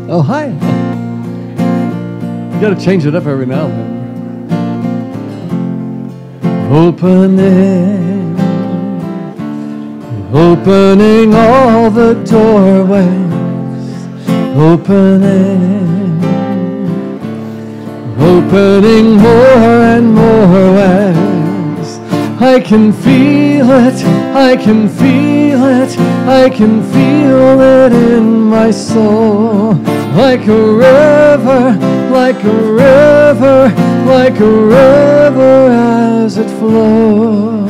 Oh, hi. You gotta change it up every now and then. Opening all the doorways, opening more and more ways. I can feel it, I can feel it, I can feel it in my soul. Like a river, like a river, like a river as it flows,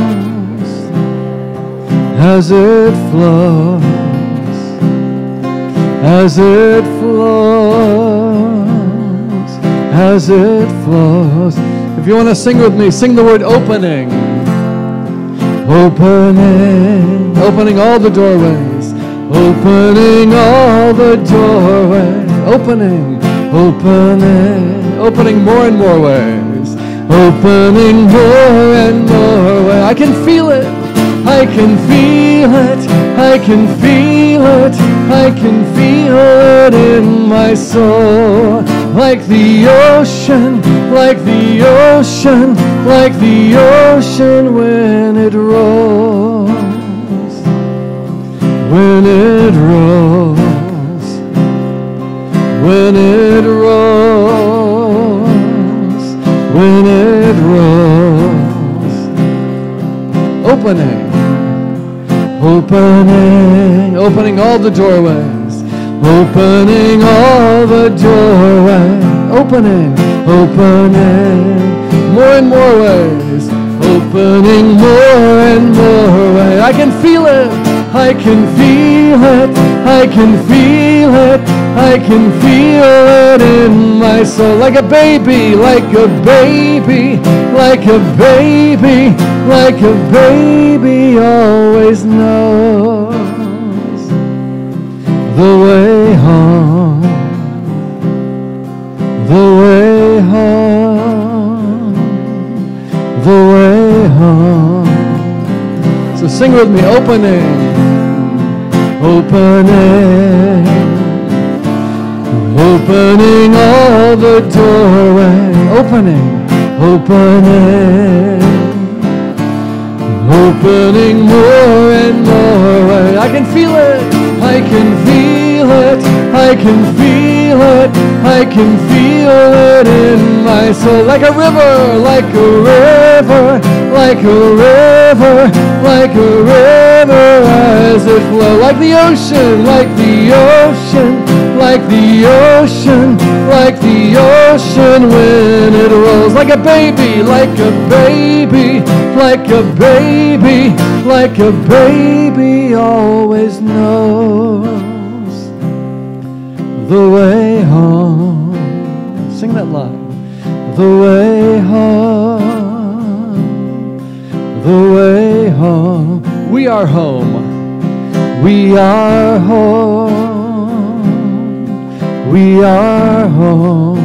as it flows, as it flows, as it flows. If you want to sing with me, sing the word opening. Opening, opening all the doorways, opening all the doorways. Opening, opening, opening more and more ways. Opening more and more ways. I can feel it. I can feel it. I can feel it. I can feel it in my soul. Like the ocean, like the ocean, like the ocean when it rolls. When it rolls. When it rolls, when it rolls. Opening, opening, opening all the doorways, opening all the doorways, opening, opening, more and more ways, opening more and more ways. I can feel it, I can feel it, I can feel it. I can feel it in my soul. Like a baby, like a baby, like a baby, like a baby always knows the way home, the way home, the way home. So sing with me, opening, opening. Opening all the doorway, opening, opening, opening more and more way. I can feel it, I can feel it, I can feel it, I can feel it in my soul. Like a river, like a river, like a river, like a river as it flows. Like the ocean, like the ocean, like the ocean, like the ocean when it rolls. Like a baby, like a baby, like a baby, like a baby always knows the way home. Sing that line. The way home, the way home. We are home. We are home. We are home.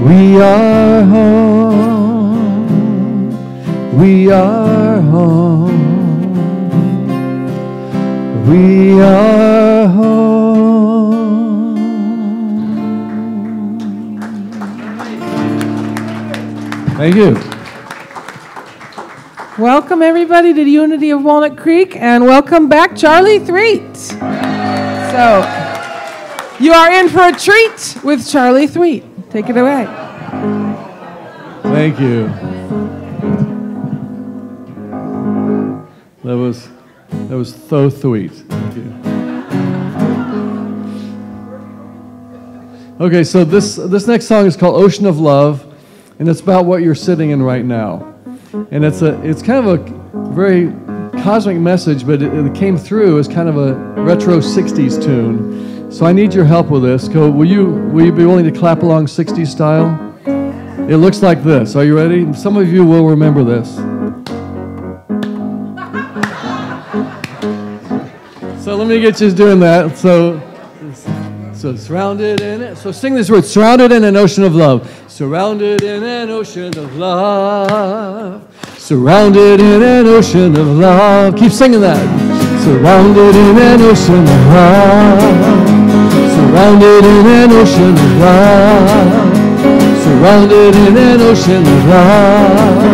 We are home. We are home. We are home. Thank you. Welcome everybody to the Unity of Walnut Creek, and welcome back Charlie Threet. So, you are in for a treat with Charlie Threet. Take it away. Thank you. That was so sweet. Thank you. Okay, so this next song is called Ocean of Love, and it's about what you're sitting in right now. And it's kind of a very cosmic message, but it came through as kind of a retro 60s tune. So I need your help with this. Will you be willing to clap along 60s style? It looks like this. Are you ready? Some of you will remember this. So let me get you doing that. So surrounded in it. So sing this word. Surrounded in an ocean of love. Surrounded in an ocean of love. Surrounded in an ocean of love. Keep singing that. Surrounded in an ocean of love. Surrounded in an ocean of love. Surrounded in an ocean of love.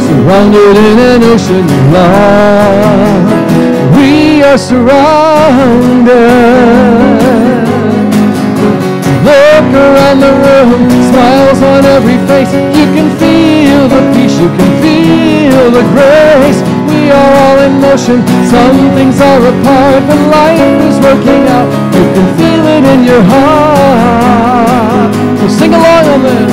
Surrounded in an ocean of love. We are surrounded. Look around the room, smiles on every face. You can feel the peace, you can feel the grace. We are all in motion, some things are apart, but life is working out. You can feel it in your heart. So sing along on this.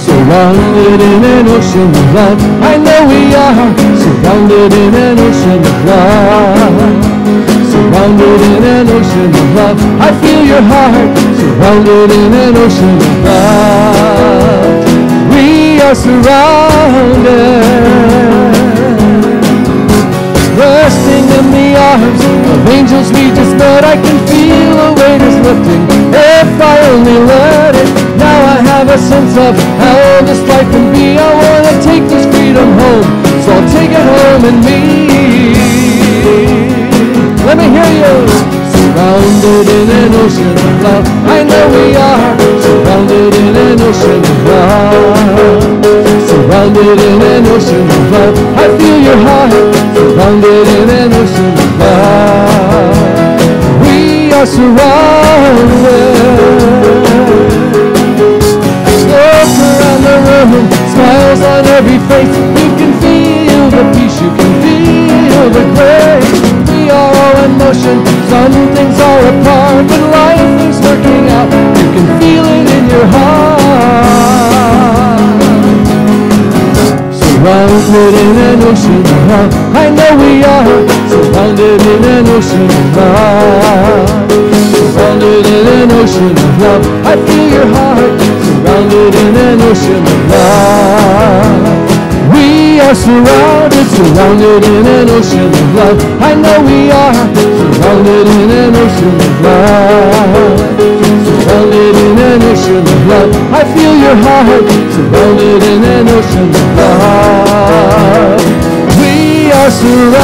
Surrounded in an ocean of love, I know we are. Surrounded in an ocean of love. Surrounded in an ocean of love, I feel your heart. Surrounded in an ocean of love, we are surrounded. Resting in the arms of angels we just met, I can feel a weight is lifting. If I only let it, now I have a sense of how this life can be. I want to take this freedom home, so I'll take it home in me. Let me hear you. Surrounded in an ocean of love, I know we are. Surrounded in an ocean of love. Surrounded in an ocean of love, I feel your heart. Surrounded in an ocean of love, we are surrounded. Look around the room, smiles on every face. You can feel the peace, you can feel the grace. We are all in motion, some things are apart, but life is working out. You can feel it in your heart. Surrounded in an ocean of love, I know we are. Surrounded in an ocean of love. Surrounded in an ocean of love, I feel your heart. Surrounded in an ocean of love, we are surrounded. Surrounded in an ocean of love, I know we are. Surrounded in an ocean of love. Surrounded in an ocean of love, I feel your heart. Surrounded in an ocean of love, we are surrounded.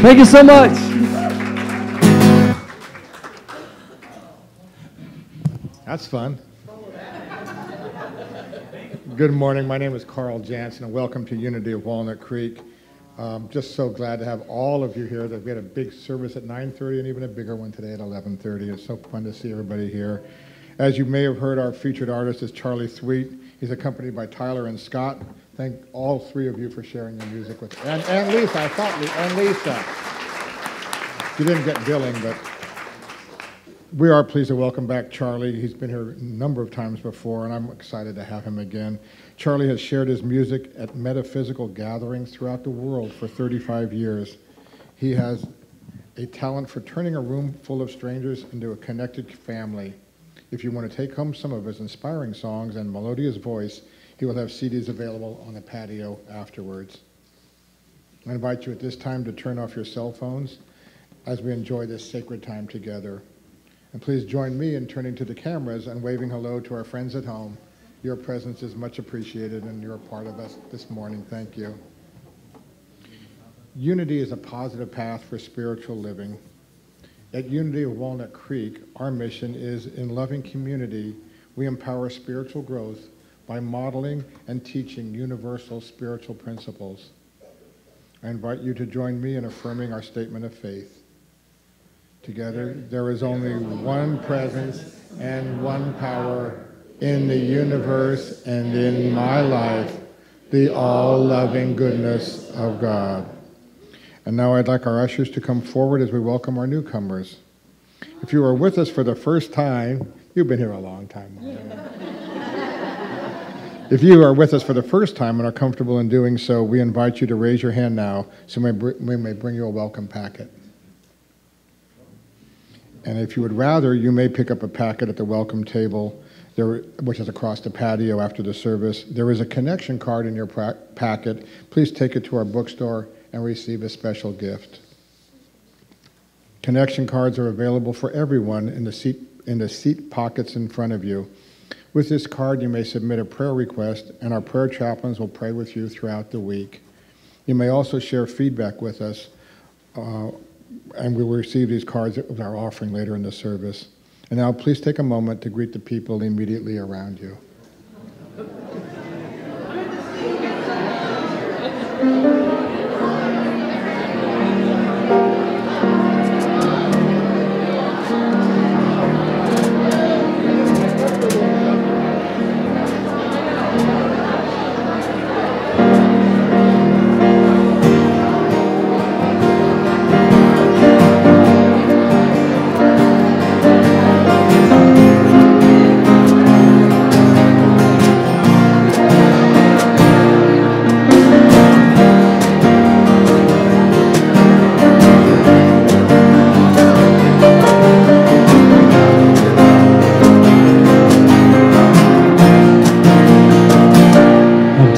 Thank you so much. That's fun. Good morning. My name is Carl Jansen, and welcome to Unity of Walnut Creek. Just so glad to have all of you here. We had a big service at 9:30 and even a bigger one today at 11:30. It's so fun to see everybody here. As you may have heard, our featured artist is Charlie Thweet. He's accompanied by Tyler and Scott. Thank all three of you for sharing your music with us. And Lisa, and Lisa. You didn't get billing, but we are pleased to welcome back Charlie. He's been here a number of times before, and I'm excited to have him again. Charlie has shared his music at metaphysical gatherings throughout the world for 35 years. He has a talent for turning a room full of strangers into a connected family. If you want to take home some of his inspiring songs and melodious voice, he will have CDs available on the patio afterwards. I invite you at this time to turn off your cell phones as we enjoy this sacred time together. And please join me in turning to the cameras and waving hello to our friends at home. Your presence is much appreciated, and you're a part of us this morning. Thank you. Unity is a positive path for spiritual living. At Unity of Walnut Creek, our mission is, in loving community, we empower spiritual growth by modeling and teaching universal spiritual principles. I invite you to join me in affirming our statement of faith. Together, there is only one presence and one power in the universe and in my life. the all-loving goodness of God. And now I'd like our ushers to come forward as we welcome our newcomers. If you are with us for the first time, you've been here a long time. If you are with us for the first time and are comfortable in doing so, we invite you to raise your hand now so we may bring you a welcome packet. And if you would rather, you may pick up a packet at the welcome table, which is across the patio after the service. There is a connection card in your packet. Please take it to our bookstore and receive a special gift. Connection cards are available for everyone in the seat pockets in front of you. With this card, you may submit a prayer request, and our prayer chaplains will pray with you throughout the week. You may also share feedback with us, and we will receive these cards with our offering later in the service. And now please take a moment to greet the people immediately around you.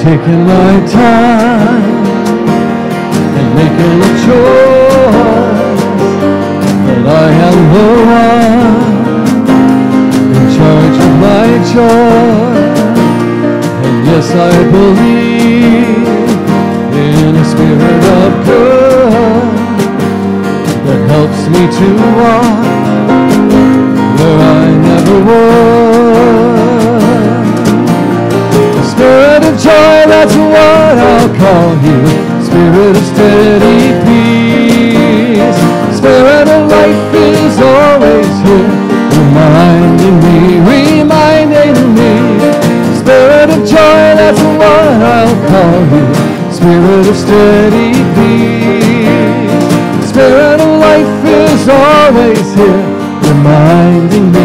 Taking my time and making a choice that I am the one in charge of my joy. And yes, I believe in a spirit of good that helps me to walk where I never was. Spirit of joy, that's what I'll call you. Spirit of steady peace. Spirit of life is always here, reminding me. Spirit of joy, that's what I'll call you. Spirit of steady peace. Spirit of life is always here, reminding me.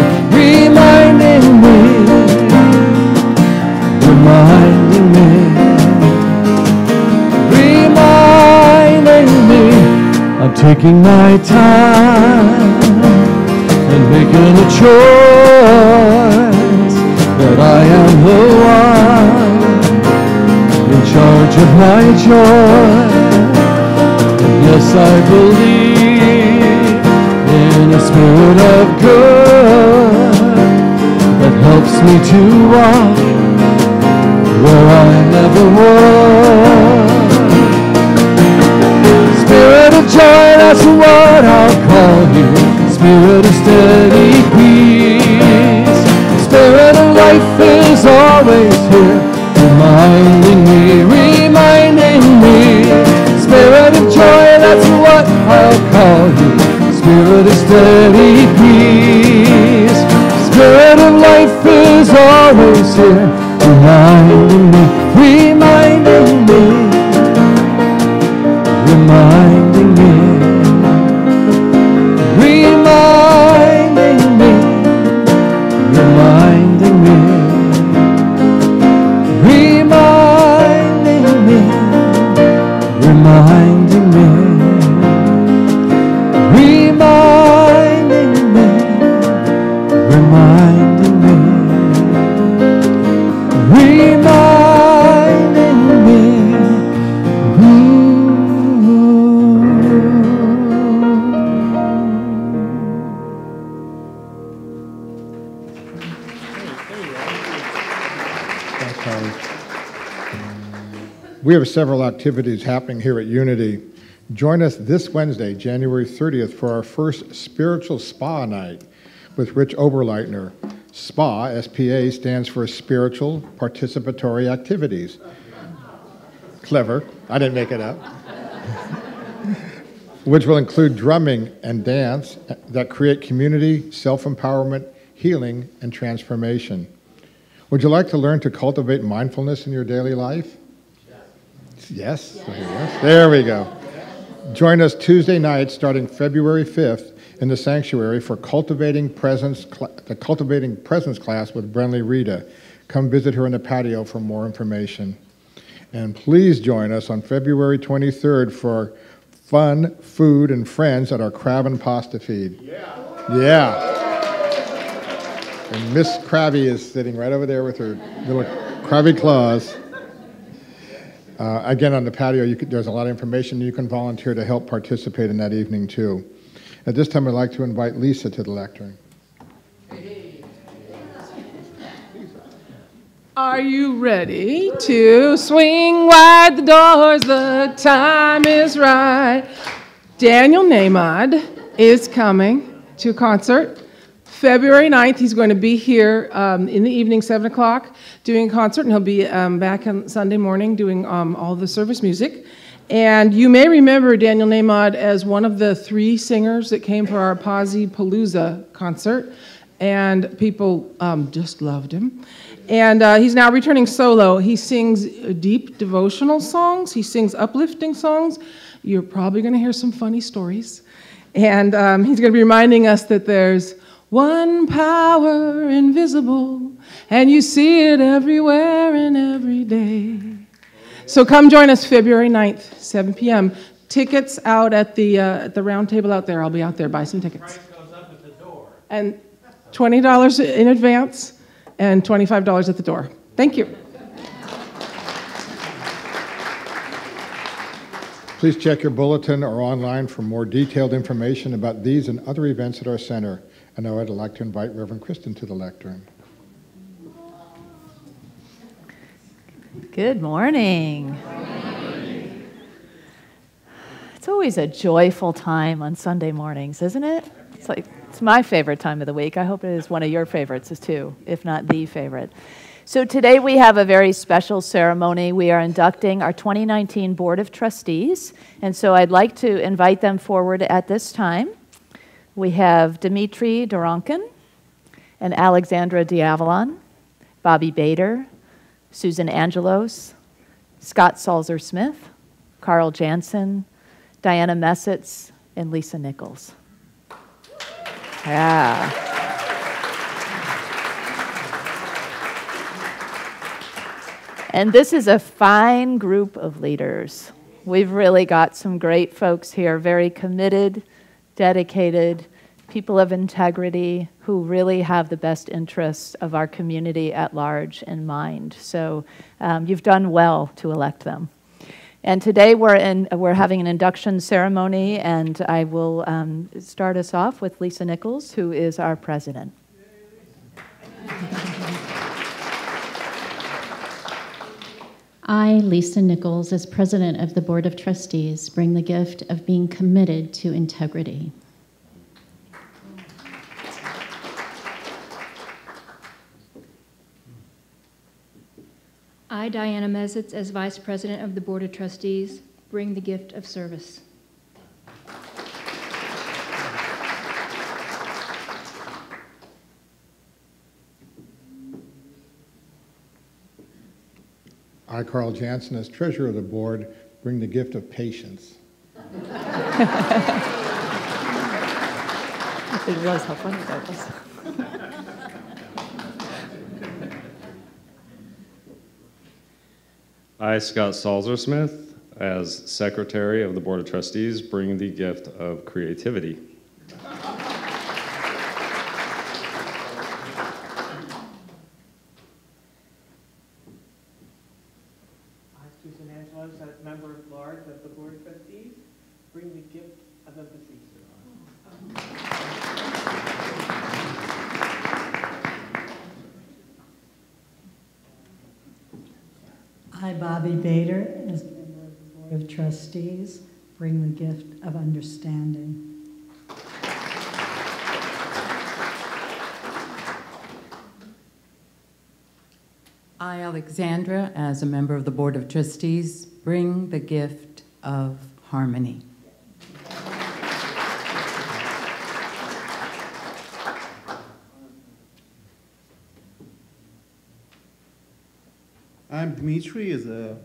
I'm taking my time and making a choice that I am the one in charge of my joy. And yes, I believe in a spirit of good that helps me to walk where I never was. Spirit of joy, that's what I'll call you. Spirit of steady peace. Spirit of life is always here, reminding me. Spirit of joy, that's what I'll call you. Spirit of steady peace. Spirit of life is always here, reminding me. We have several activities happening here at Unity. Join us this Wednesday, January 30th, for our first Spiritual Spa Night with Rich Oberleitner. SPA, S-P-A, stands for Spiritual Participatory Activities. Clever. I didn't make it up. Which will include drumming and dance that create community, self-empowerment, healing, and transformation. Would you like to learn to cultivate mindfulness in your daily life? Yes? Okay, yes. There we go. Join us Tuesday night starting February 5th in the sanctuary for the Cultivating Presence class with Brenly Rita. Come visit her in the patio for more information. And please join us on February 23rd for fun, food, and friends at our crab and pasta feed. Yeah. And Miss Krabby is sitting right over there with her little crabby claws. Again, on the patio, there's a lot of information. You can volunteer to help participate in that evening, too. At this time, I'd like to invite Lisa to the lectern. Are you ready to swing wide the doors? The time is right. Daniel Namod is coming to a concert. February 9th, he's going to be here in the evening, 7 o'clock, doing a concert, and he'll be back on Sunday morning doing all the service music. And you may remember Daniel Namod as one of the 3 singers that came for our Pazzi Palooza concert, and people just loved him. And he's now returning solo. He sings deep devotional songs. He sings uplifting songs. You're probably going to hear some funny stories. And he's going to be reminding us that there's one power invisible, and you see it everywhere and every day. So come join us February 9th, 7 p.m. Tickets out at the round table out there. I'll be out there. Buy some tickets. Price goes up at the door. And $20 in advance and $25 at the door. Thank you. Please check your bulletin or online for more detailed information about these and other events at our center. And now I'd like to invite Reverend Kristen to the lectern. Good morning. It's always a joyful time on Sunday mornings, isn't it? It's my favorite time of the week. I hope it is one of your favorites too, if not the favorite. So today we have a very special ceremony. We are inducting our 2019 Board of Trustees, and so I'd like to invite them forward at this time. We have Dimitri Doronkin and Alexandra Diavalon, Bobby Bader, Susan Angelos, Scott Salzer-Smith, Carl Jansen, Diana Messitz, and Lisa Nichols. Yeah. And this is a fine group of leaders. We've really got some great folks here, very committed, dedicated, people of integrity who really have the best interests of our community at large in mind. So you've done well to elect them. And today we're having an induction ceremony, and I will start us off with Lisa Nichols, who is our president. I, Lisa Nichols, as president of the Board of Trustees, bring the gift of being committed to integrity. I, Diana Messitz, as Vice President of the Board of Trustees, bring the gift of service. I, Carl Jansen, as Treasurer of the Board, bring the gift of patience. It was how funny that was. I, Scott Salzer-Smith, as Secretary of the Board of Trustees, bring the gift of creativity. Susan Angelos, as Member at Large of the Board of Trustees, bring the gift of empathy. I, Bobby Bader, as member of the Board of Trustees, bring the gift of understanding. I, Alexandra, as a member of the Board of Trustees, bring the gift of harmony. I'm Dimitri, as a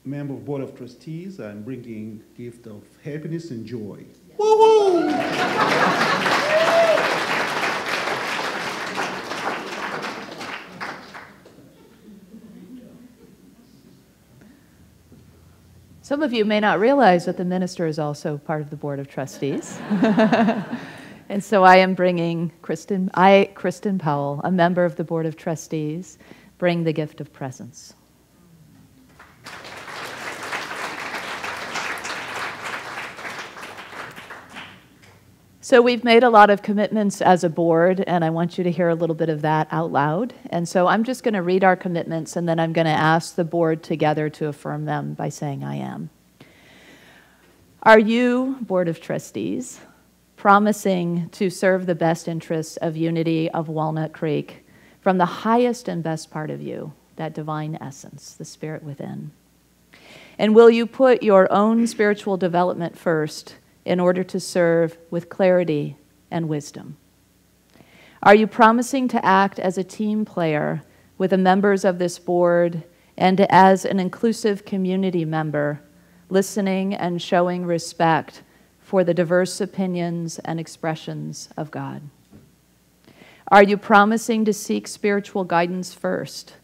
member of Board of Trustees, I'm bringing gift of happiness and joy. Woo-hoo! Some of you may not realize that the minister is also part of the Board of Trustees. And so I am bringing Kristen Powell, a member of the Board of Trustees, bring the gift of presence. So we've made a lot of commitments as a board, and I want you to hear a little bit of that out loud. And so I'm just going to read our commitments, and then I'm going to ask the board together to affirm them by saying I am. Are you, Board of Trustees, promising to serve the best interests of Unity of Walnut Creek from the highest and best part of you, that divine essence, the spirit within? And will you put your own spiritual development first in order to serve with clarity and wisdom? Are you promising to act as a team player with the members of this board and as an inclusive community member, listening and showing respect for the diverse opinions and expressions of God? Are you promising to seek spiritual guidance first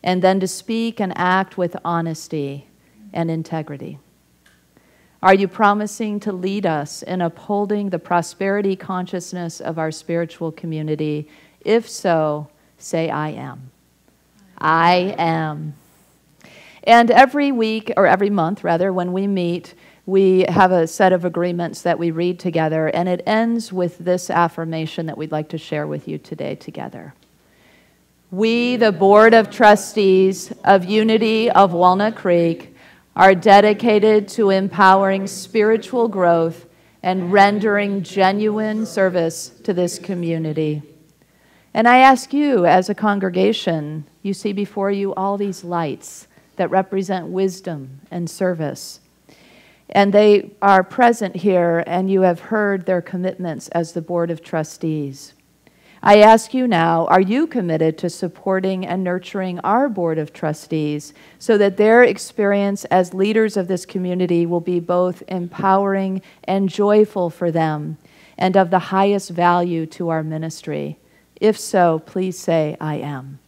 and then to speak and act with honesty and integrity? Are you promising to lead us in upholding the prosperity consciousness of our spiritual community? If so, say I am. I am. And every week, or every month rather, when we meet, we have a set of agreements that we read together, and it ends with this affirmation that we'd like to share with you today together. We, the Board of Trustees of Unity of Walnut Creek, are dedicated to empowering spiritual growth and rendering genuine service to this community. And I ask you, as a congregation, you see before you all these lights that represent wisdom and service. And they are present here, and you have heard their commitments as the Board of Trustees. I ask you now, are you committed to supporting and nurturing our Board of Trustees so that their experience as leaders of this community will be both empowering and joyful for them and of the highest value to our ministry? If so, please say, I am.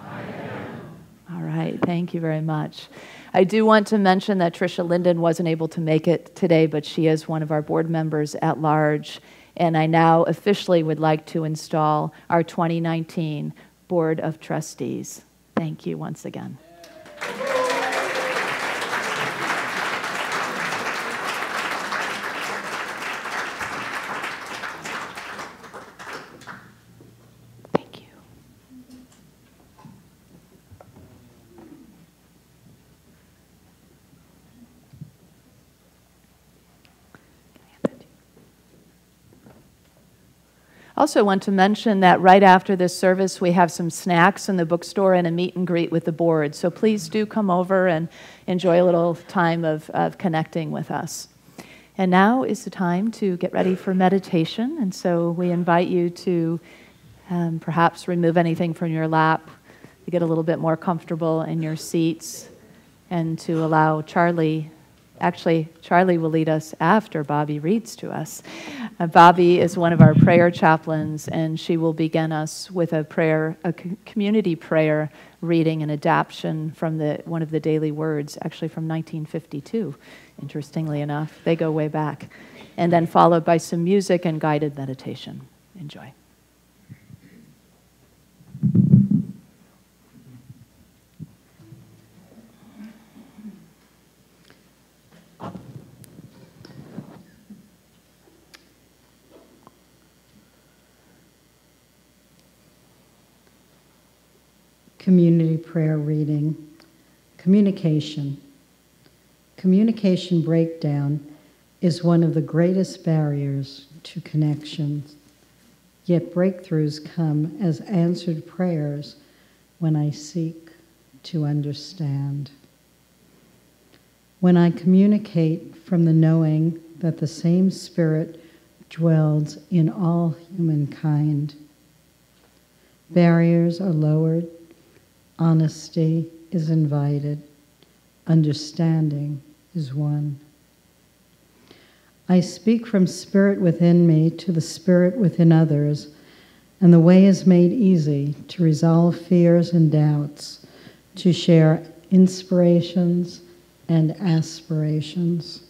I am. All right, thank you very much. I do want to mention that Tricia Linden wasn't able to make it today, but she is one of our board members at large. And I now officially would like to install our 2019 Board of Trustees. Thank you once again. Thank you. Also want to mention that right after this service, we have some snacks in the bookstore and a meet and greet with the board. So please do come over and enjoy a little time of connecting with us. And now is the time to get ready for meditation. And so we invite you to perhaps remove anything from your lap, to get a little bit more comfortable in your seats, and to allow Charlie. Actually, Charlie will lead us after Bobby reads to us. Bobby is one of our prayer chaplains, and she will begin us with a prayer, a community prayer reading an adaptation from one of the daily words, actually from 1952, interestingly enough. They go way back. And then followed by some music and guided meditation. Enjoy. Community prayer reading. Communication. Communication breakdown is one of the greatest barriers to connections. Yet breakthroughs come as answered prayers when I seek to understand. When I communicate from the knowing that the same Spirit dwells in all humankind, barriers are lowered, honesty is invited, understanding is one. I speak from spirit within me to the spirit within others, and the way is made easy to resolve fears and doubts, to share inspirations and aspirations.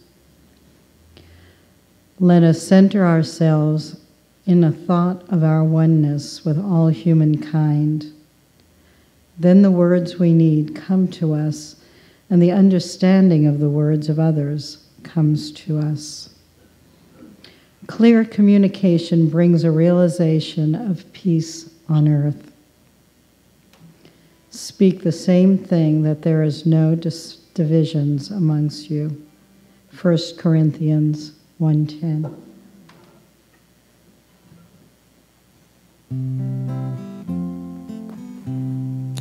Let us center ourselves in a thought of our oneness with all humankind. Then the words we need come to us, and the understanding of the words of others comes to us. Clear communication brings a realization of peace on earth. Speak the same thing, that there is no divisions amongst you. 1 Corinthians 1:10.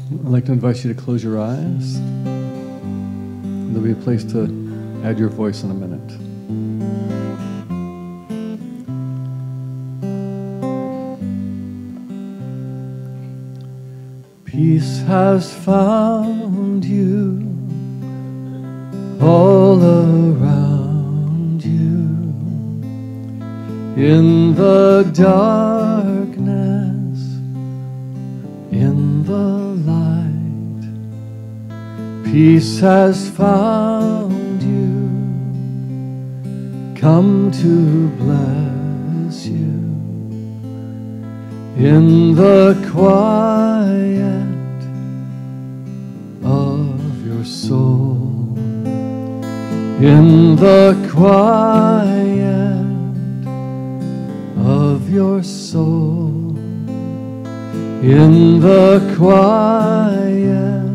I'd like to invite you to close your eyes. There'll be a place to add your voice in a minute. Peace has found you all around you in the darkness, in the light. Peace has found you, come to bless you in the quiet of your soul, in the quiet of your soul, in the quiet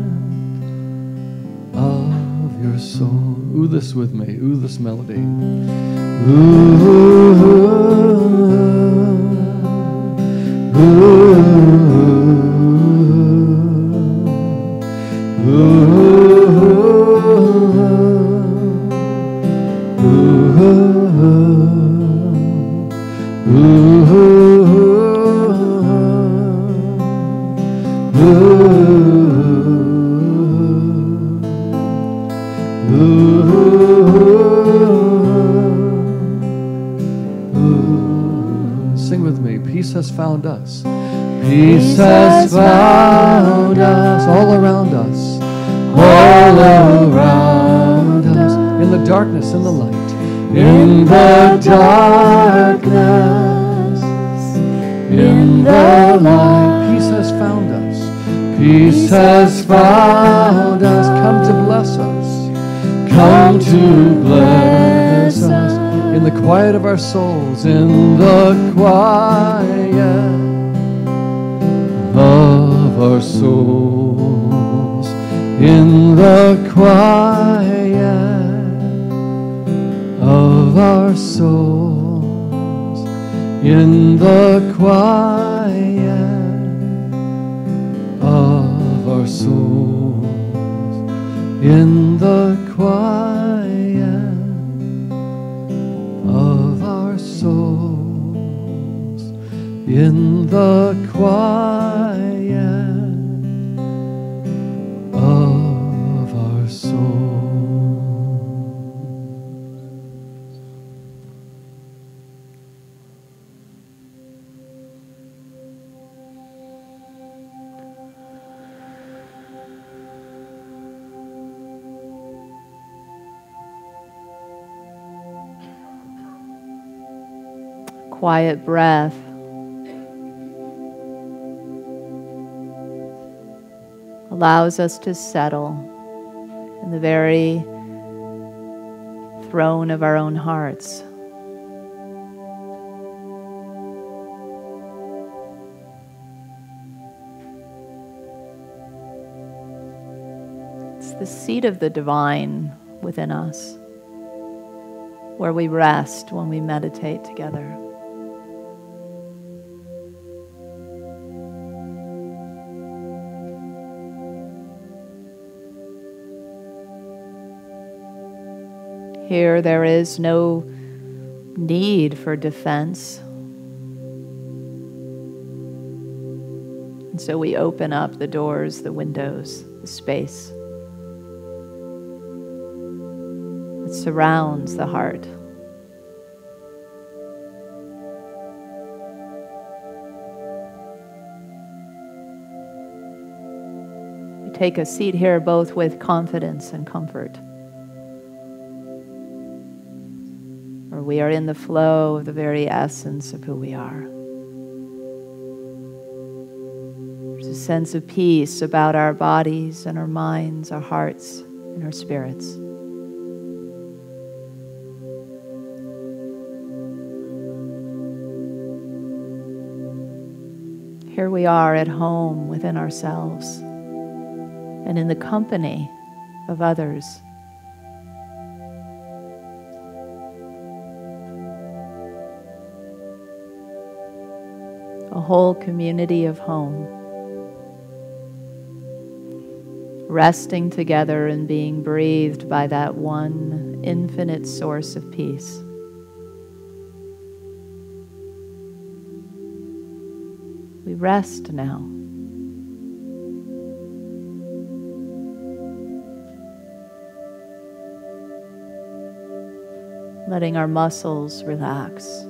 of your soul. Ooh, this with me. Ooh, this melody. Ooh, Sing with me. Peace has found us. Peace has found us all around us, all around us, in the darkness, in the light, in the darkness, in the light. Peace has found us. Peace has found us. Come to bless us. Come to bless us in the quiet of our souls, in the quiet of our souls, in the quiet of our souls, in the quiet of our souls, in the quiet of our souls, in the quiet of our souls. Quiet breath. Allows us to settle in the very throne of our own hearts. It's the seat of the divine within us, where we rest when we meditate together. Here there is no need for defense. And so we open up the doors, the windows, the space. surrounds the heart. We take a seat here both with confidence and comfort. For we are in the flow of the very essence of who we are. There's a sense of peace about our bodies and our minds, our hearts and our spirits. Here we are at home within ourselves and in the company of others. A whole community of home, resting together and being breathed by that one infinite source of peace. We rest now. Letting our muscles relax.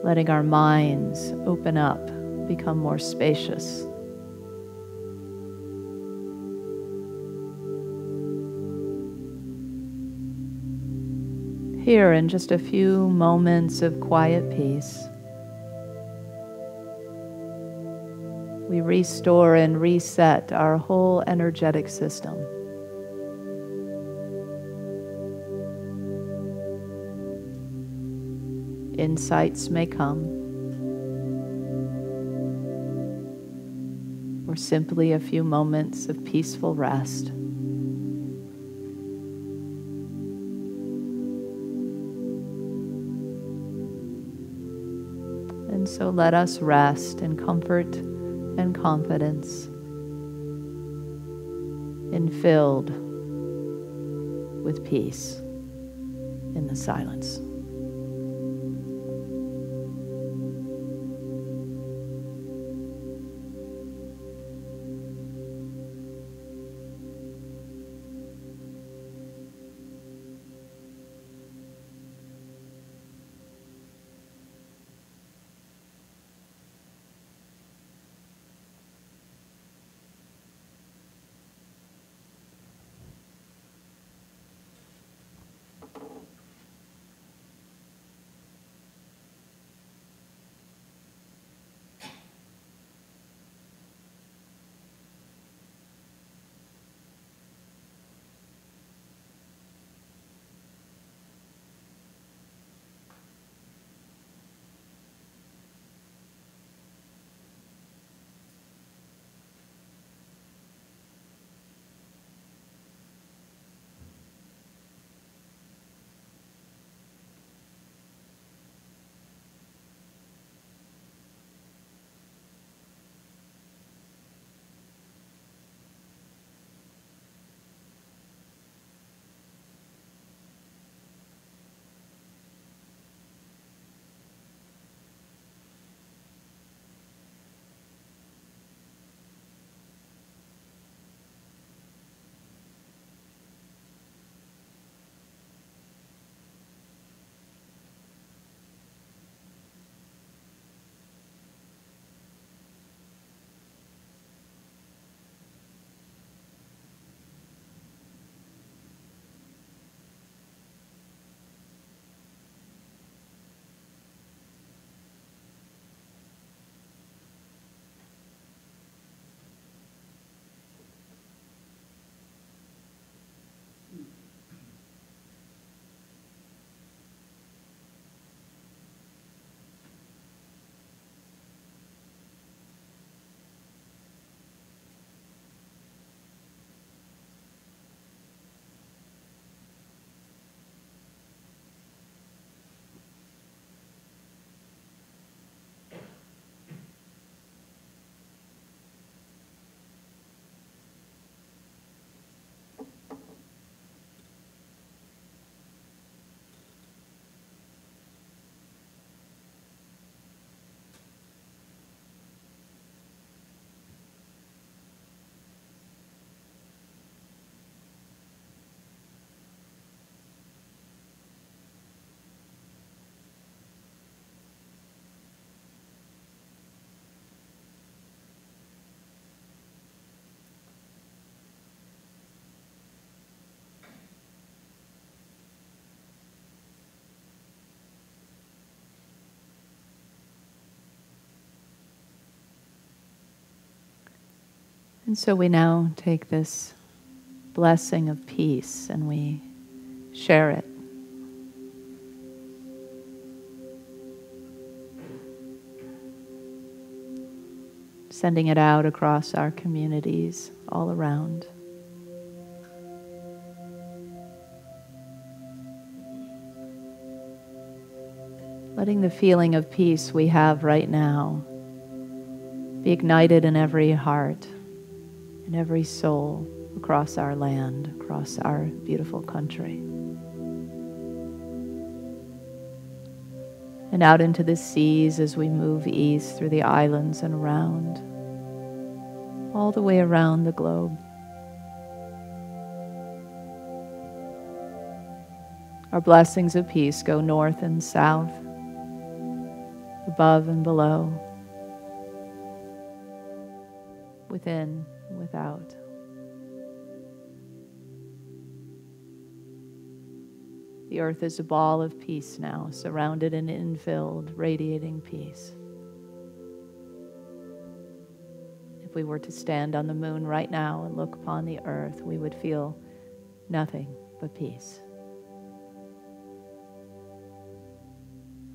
Letting our minds open up, become more spacious. Here, in just a few moments of quiet peace, we restore and reset our whole energetic system. Insights may come, or simply a few moments of peaceful rest. And so let us rest in comfort and confidence, and filled with peace in the silence. And so we now take this blessing of peace and we share it. Sending it out across our communities all around. Letting the feeling of peace we have right now be ignited in every heart, in every soul, across our land, across our beautiful country. And out into the seas as we move east through the islands and around, all the way around the globe. Our blessings of peace go north and south, above and below, within and without. The earth is a ball of peace now, surrounded and infilled, radiating peace. If we were to stand on the moon right now and look upon the earth, we would feel nothing but peace.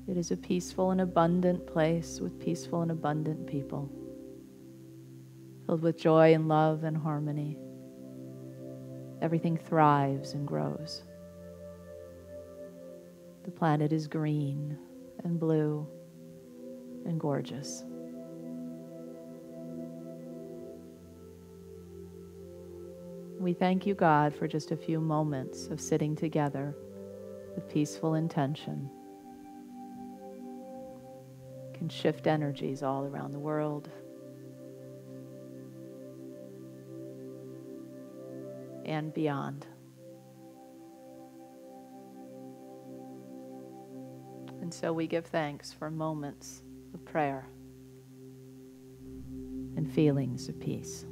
It is a peaceful and abundant place with peaceful and abundant people, filled with joy and love and harmony. Everything thrives and grows. The planet is green and blue and gorgeous. We thank you, God, for just a few moments of sitting together with peaceful intention. Can shift energies all around the world. And beyond. And so we give thanks for moments of prayer and feelings of peace.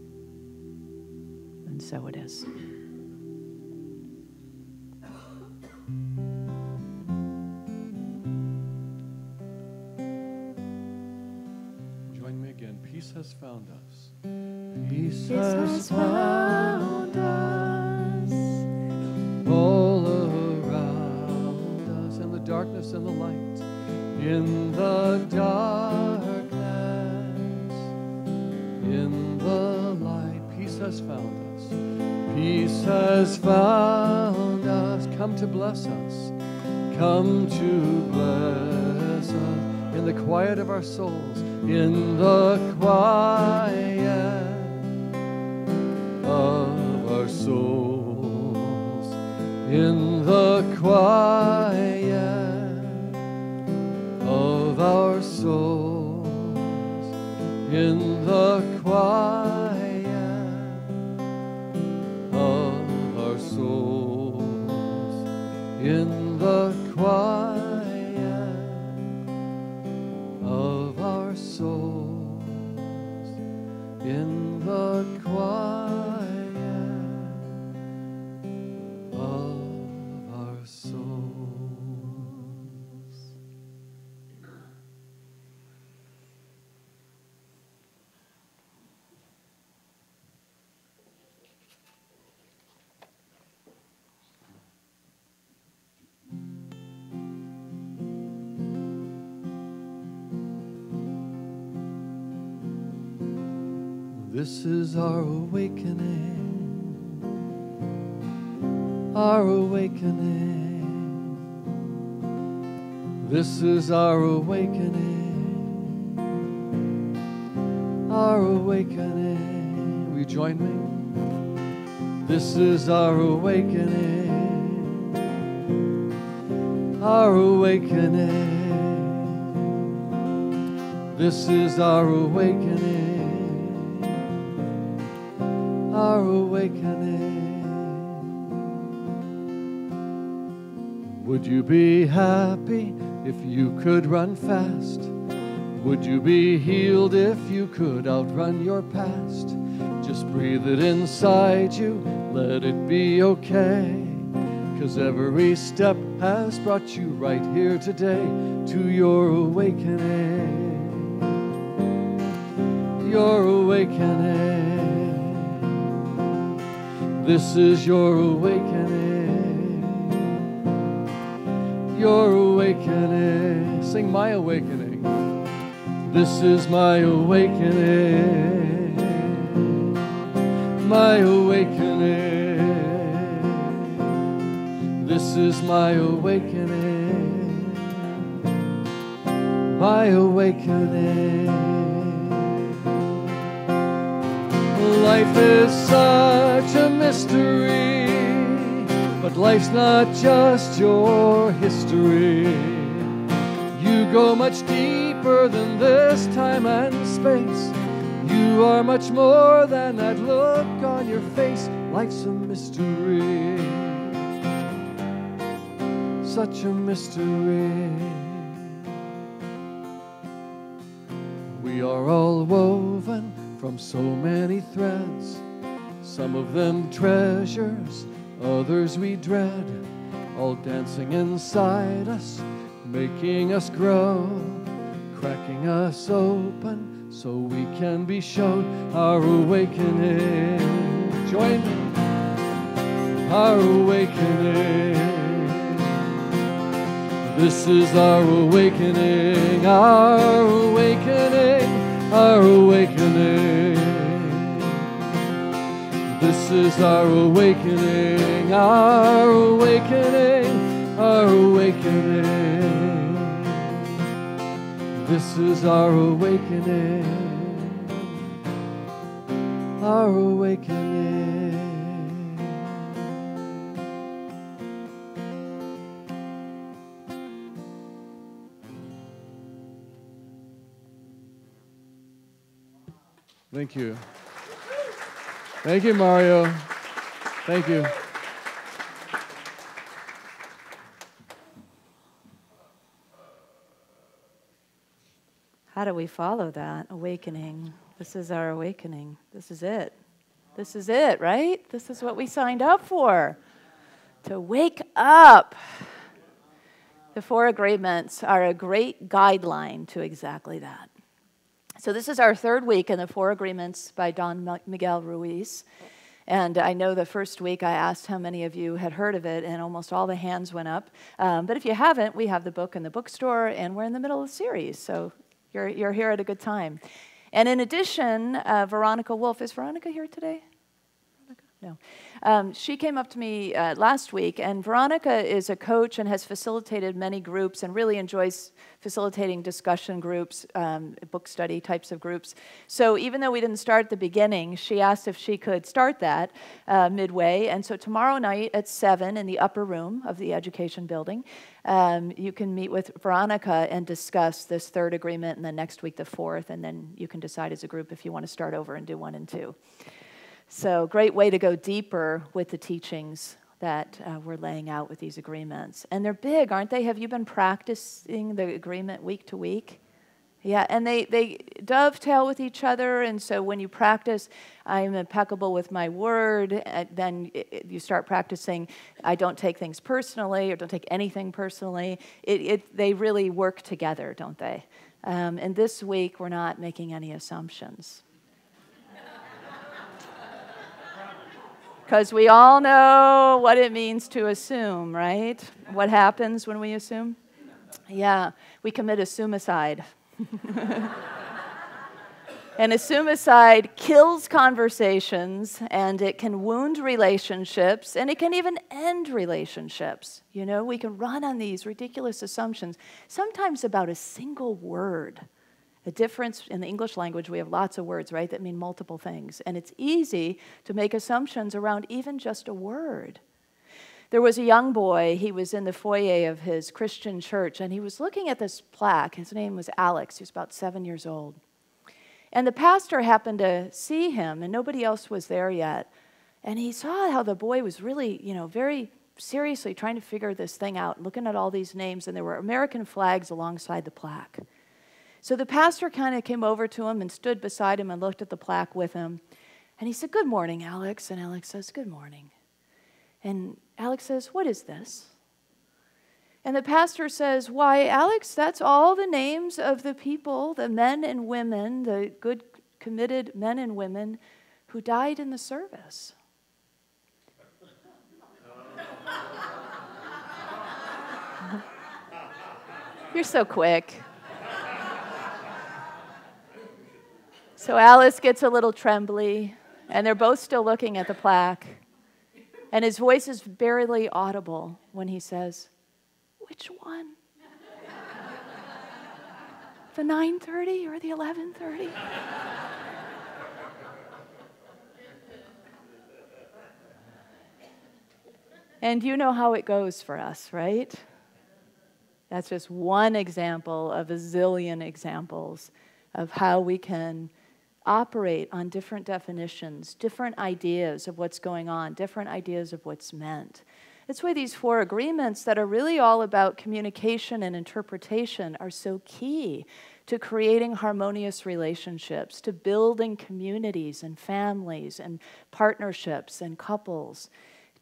And so it is. Join me again. Peace has found us. Peace has found us all around us, in the darkness and the light. In the darkness, in the light, peace has found us. Peace has found us. Come to bless us. Come to bless us in the quiet of our souls. In the quiet of our souls. In the quiet of our souls. In the quiet of our souls. In the quiet of our souls. In the quiet of our souls. This is our awakening, our awakening. This is our awakening, our awakening. Will you join me? This is our awakening, our awakening. This is our awakening, our awakening. Would you be happy if you could run fast? Would you be healed if you could outrun your past? Just breathe it inside you, let it be okay. 'Cause every step has brought you right here today to your awakening. Your awakening. This is your awakening. Your awakening. Sing my awakening. This is my awakening. My awakening. This is my awakening. My awakening. Life is such a mystery, but life's not just your history. You go much deeper than this time and space. You are much more than that look on your face. Life's a mystery, such a mystery. We are all woven from so many threads, some of them treasures, others we dread, all dancing inside us, making us grow, cracking us open so we can be shown our awakening. Join me. Our awakening. This is our awakening, our awakening, our awakening. This is our awakening, our awakening, our awakening. This is our awakening, our awakening. Thank you. Thank you, Mario. Thank you. How do we follow that? Awakening. This is our awakening. This is it. This is it, right? This is what we signed up for. To wake up. The 4 agreements are a great guideline to exactly that. So this is our 3rd week in the 4 agreements by Don Miguel Ruiz. And I know the first week I asked how many of you had heard of it, and almost all the hands went up. But if you haven't, we have the book in the bookstore, and we're in the middle of the series, so you're here at a good time. And in addition, Veronica Wolf, is Veronica here today? No. She came up to me last week, and Veronica is a coach and has facilitated many groups and really enjoys facilitating discussion groups, book study types of groups. So even though we didn't start at the beginning, she asked if she could start that midway. And so tomorrow night at 7 in the upper room of the education building, you can meet with Veronica and discuss this 3rd agreement, and then next week the 4th, and then you can decide as a group if you want to start over and do 1 and 2. So great way to go deeper with the teachings that we're laying out with these agreements. And they're big, aren't they? Have you been practicing the agreement week to week? Yeah, and they dovetail with each other, and so when you practice, I'm impeccable with my word, then you start practicing, I don't take things personally, or don't take anything personally. They really work together, don't they? And this week, we're not making any assumptions. Because we all know what it means to assume, right? What happens when we assume? Yeah, we commit assumicide. And assumicide kills conversations, and it can wound relationships, and it can even end relationships. You know, we can run on these ridiculous assumptions, sometimes about a single word. The difference in the English language, we have lots of words, right, that mean multiple things. And it's easy to make assumptions around even just a word. There was a young boy, he was in the foyer of his Christian church, and he was looking at this plaque. His name was Alex. He was about 7 years old. And the pastor happened to see him, and nobody else was there yet. And he saw how the boy was really, very seriously trying to figure this thing out, looking at all these names, and there were American flags alongside the plaque. So the pastor kind of came over to him and stood beside him and looked at the plaque with him. And he said, "Good morning, Alex." And Alex says, "Good morning." And Alex says, "What is this?" And the pastor says, "Why, Alex, that's all the names of the people, the men and women, the good, committed men and women who died in the service." You're so quick. So Alice gets a little trembly, and they're both still looking at the plaque. And his voice is barely audible when he says, "Which one? The 9:30 or the 11:30?" And you know how it goes for us, right? That's just one example of a zillion examples of how we can operate on different definitions, different ideas of what's going on, different ideas of what's meant. That's why these 4 agreements that are really all about communication and interpretation are so key to creating harmonious relationships, to building communities and families and partnerships and couples,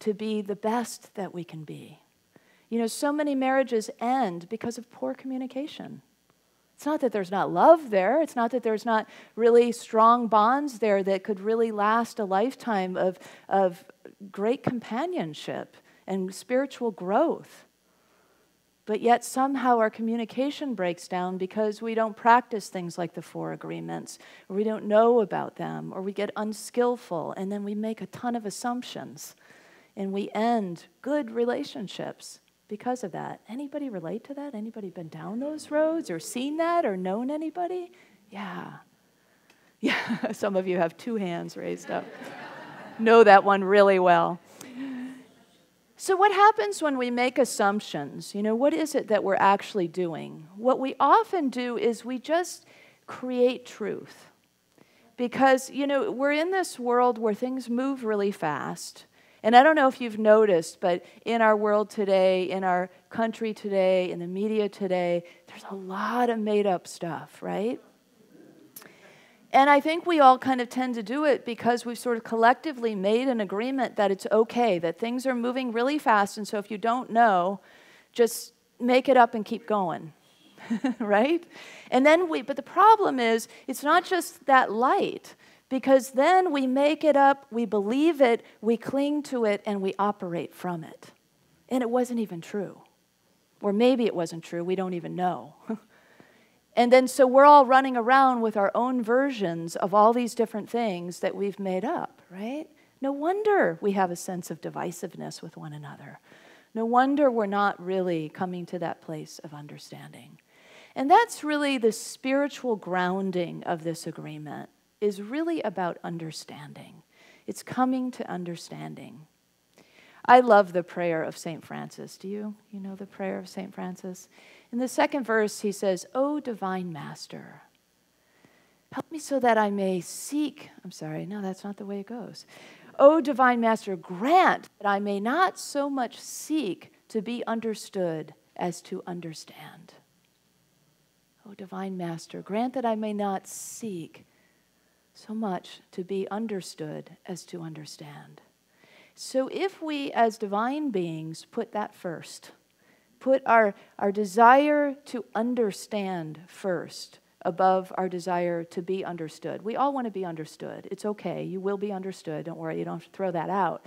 to be the best that we can be. You know, so many marriages end because of poor communication. It's not that there's not love there. It's not that there's not really strong bonds there that could really last a lifetime of great companionship and spiritual growth. But yet somehow our communication breaks down because we don't practice things like the 4 agreements, or we don't know about them, or we get unskillful, and then we make a ton of assumptions, and we end good relationships because of that. Anybody relate to that? Anybody been down those roads or seen that or known anybody? Yeah. Yeah, some of you have 2 hands raised up. Know that one really well. So what happens when we make assumptions? You know, what is it that we're actually doing? What we often do is we just create truth. Because, you know, we're in this world where things move really fast. And I don't know if you've noticed, but in our world today, in our country today, in the media today, there's a lot of made-up stuff, right? And I think we all kind of tend to do it because we've sort of collectively made an agreement that it's okay, that things are moving really fast, and so if you don't know, just make it up and keep going, right? And then but the problem is, it's not just that light. Because then we make it up, we believe it, we cling to it, and we operate from it. And it wasn't even true. Or maybe it wasn't true, we don't even know. And then so we're all running around with our own versions of all these different things that we've made up, right? No wonder we have a sense of divisiveness with one another. No wonder we're not really coming to that place of understanding. And that's really the spiritual grounding of this agreement. Is really about understanding. It's coming to understanding. I love the prayer of St. Francis. Do you? You know the prayer of St. Francis? In the 2nd verse, he says, "O divine master, help me so that I may seek," I'm sorry, no, that's not the way it goes. "O divine master, grant that I may not so much seek to be understood as to understand." O divine master, grant that I may not seek so much to be understood as to understand. So if we as divine beings put that first, put our desire to understand first above our desire to be understood. We all want to be understood. It's okay. You will be understood. Don't worry. You don't have to throw that out.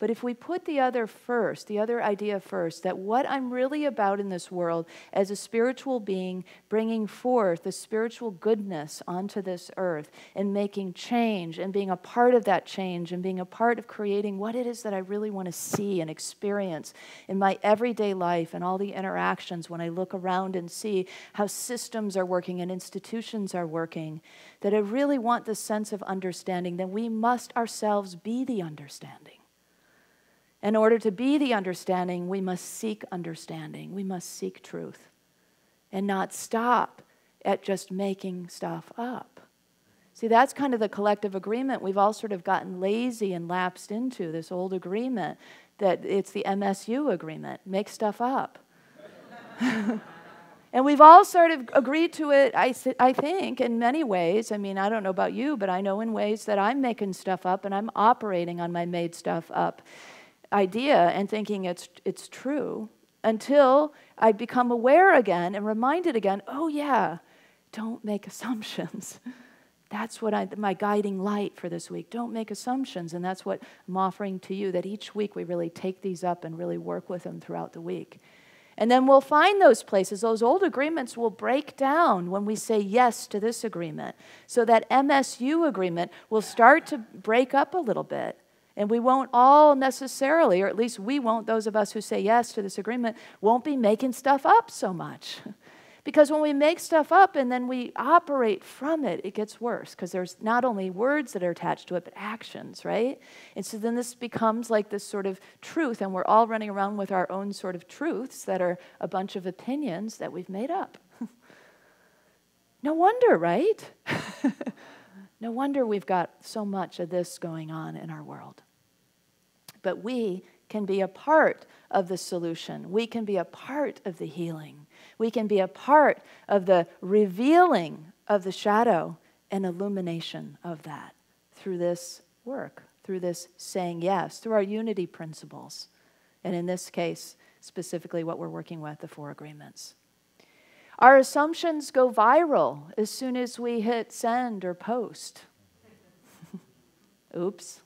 But if we put the other first, the other idea first, that what I'm really about in this world as a spiritual being, bringing forth the spiritual goodness onto this earth and making change and being a part of that change and being a part of creating what it is that I really want to see and experience in my everyday life and all the interactions when I look around and see how systems are working and institutions are working, that I really want this sense of understanding, then we must ourselves be the understanding. In order to be the understanding, we must seek understanding. We must seek truth and not stop at just making stuff up. See, that's kind of the collective agreement. We've all sort of gotten lazy and lapsed into this old agreement that it's the MSU agreement, make stuff up. And we've all sort of agreed to it, I think, in many ways. I mean, I don't know about you, but I know in ways that I'm making stuff up and I'm operating on my made stuff up idea and thinking it's true until I become aware again and reminded again, oh yeah, don't make assumptions. That's what my guiding light for this week. Don't make assumptions, and that's what I'm offering to you, that each week we really take these up and really work with them throughout the week. And then we'll find those places. Those old agreements will break down when we say yes to this agreement. So that MSU agreement will start to break up a little bit. And we won't all necessarily, or at least we won't, those of us who say yes to this agreement, won't be making stuff up so much. Because when we make stuff up and then we operate from it, it gets worse because there's not only words that are attached to it, but actions, right? And so then this becomes like this sort of truth, and we're all running around with our own sort of truths that are a bunch of opinions that we've made up. No wonder, right? No wonder we've got so much of this going on in our world. But we can be a part of the solution. We can be a part of the healing. We can be a part of the revealing of the shadow and illumination of that through this work, through this saying yes, through our unity principles. And in this case, specifically what we're working with, the 4 agreements. Our assumptions go viral as soon as we hit send or post. Oops.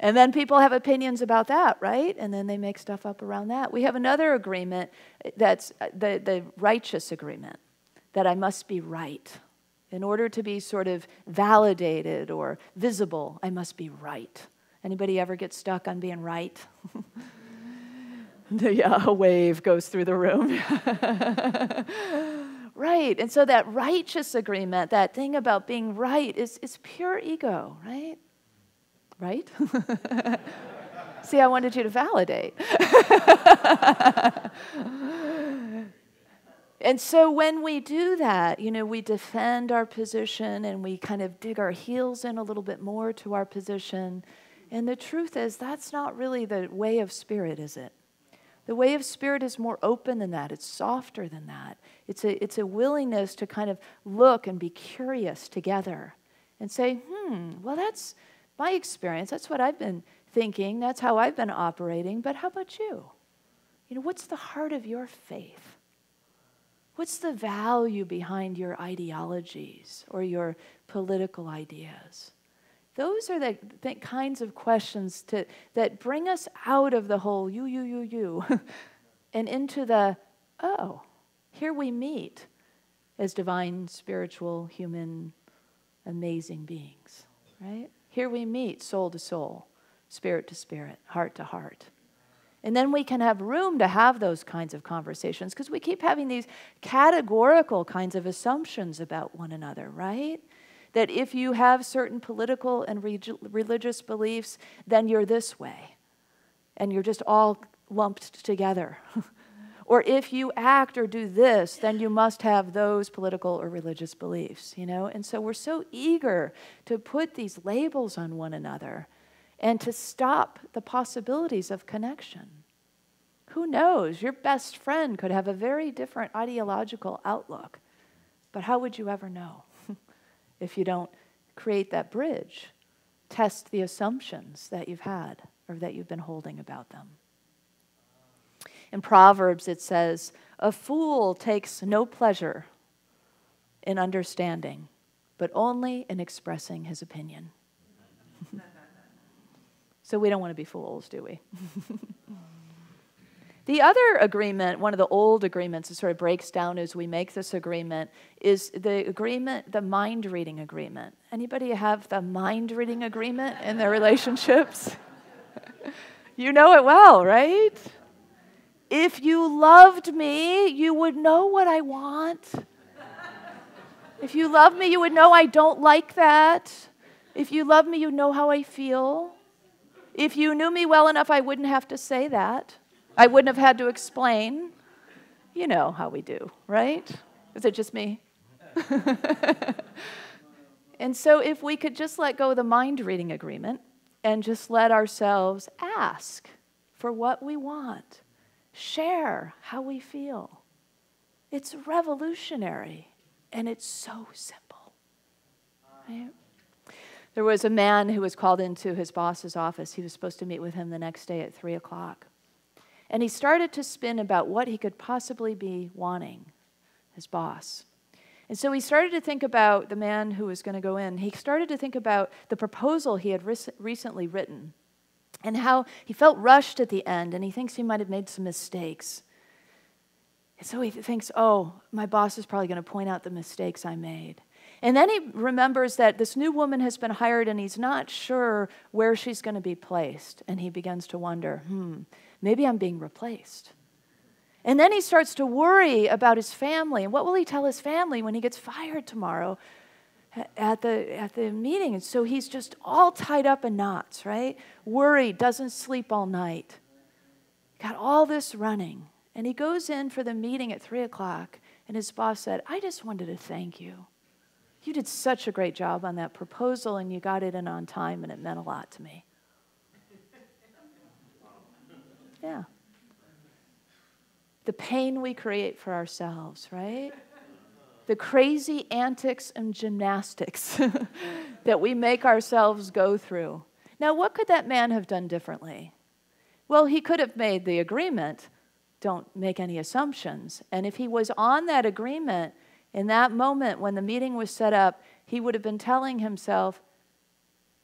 And then people have opinions about that, right? And then they make stuff up around that. We have another agreement that's the righteous agreement, that I must be right. In order to be sort of validated or visible, I must be right. Anybody ever get stuck on being right? A wave goes through the room. Right, and so that righteous agreement, that thing about being right, is pure ego, right? Right? See, I wanted you to validate. And so when we do that, we defend our position and we kind of dig our heels in a little bit more to our position. And the truth is, that's not really the way of spirit, is it? The way of spirit is more open than that. It's softer than that. It's a willingness to kind of look and be curious together and say, well, that's my experience. That's what I've been thinking. That's how I've been operating. But how about you? What's the heart of your faith? What's the value behind your ideologies or your political ideas? Those are the kinds of questions that bring us out of the whole you, and into the, here we meet as divine, spiritual, human, amazing beings, right? Here we meet soul to soul, spirit to spirit, heart to heart. And then we can have room to have those kinds of conversations because we keep having these categorical kinds of assumptions about one another, right? That if you have certain political and religious beliefs, then you're this way. And you're just all lumped together. Or if you act or do this, then you must have those political or religious beliefs, And so we're so eager to put these labels on one another and to stop the possibilities of connection. Who knows? Your best friend could have a very different ideological outlook. But how would you ever know if you don't create that bridge? Test the assumptions that you've had or that you've been holding about them. In Proverbs it says, a fool takes no pleasure in understanding, but only in expressing his opinion. So we don't want to be fools, do we? The other agreement, one of the old agreements that sort of breaks down as we make this agreement, is the mind-reading agreement. Anybody have the mind-reading agreement in their relationships? You know it well, right? If you loved me, you would know what I want. If you love me, you would know I don't like that. If you love me, you'd know how I feel. If you knew me well enough, I wouldn't have to say that. I wouldn't have had to explain. You know how we do, right? Is it just me? And so if we could just let go of the mind-reading agreement and just let ourselves ask for what we want, share how we feel. It's revolutionary, and it's so simple. Right? There was a man who was called into his boss's office. He was supposed to meet with him the next day at 3 o'clock. And he started to spin about what he could possibly be wanting, his boss. And so he started to think about the man who was going to go in. He started to think about the proposal he had recently written. and how he felt rushed at the end, and he thinks he might have made some mistakes. And so he thinks, oh, my boss is probably going to point out the mistakes I made. And then he remembers that this new woman has been hired, and he's not sure where she's going to be placed. And he begins to wonder, maybe I'm being replaced. And then he starts to worry about his family. And what will he tell his family when he gets fired tomorrow at the meeting? And so he's just all tied up in knots, right? Worried, doesn't sleep all night. Got all this running. And he goes in for the meeting at 3 o'clock, and his boss said, I just wanted to thank you. You did such a great job on that proposal, and you got it in on time, and it meant a lot to me. Yeah. The pain we create for ourselves, right? The crazy antics and gymnastics that we make ourselves go through. Now, what could that man have done differently? Well, he could have made the agreement, don't make any assumptions. And if he was on that agreement, in that moment when the meeting was set up, he would have been telling himself,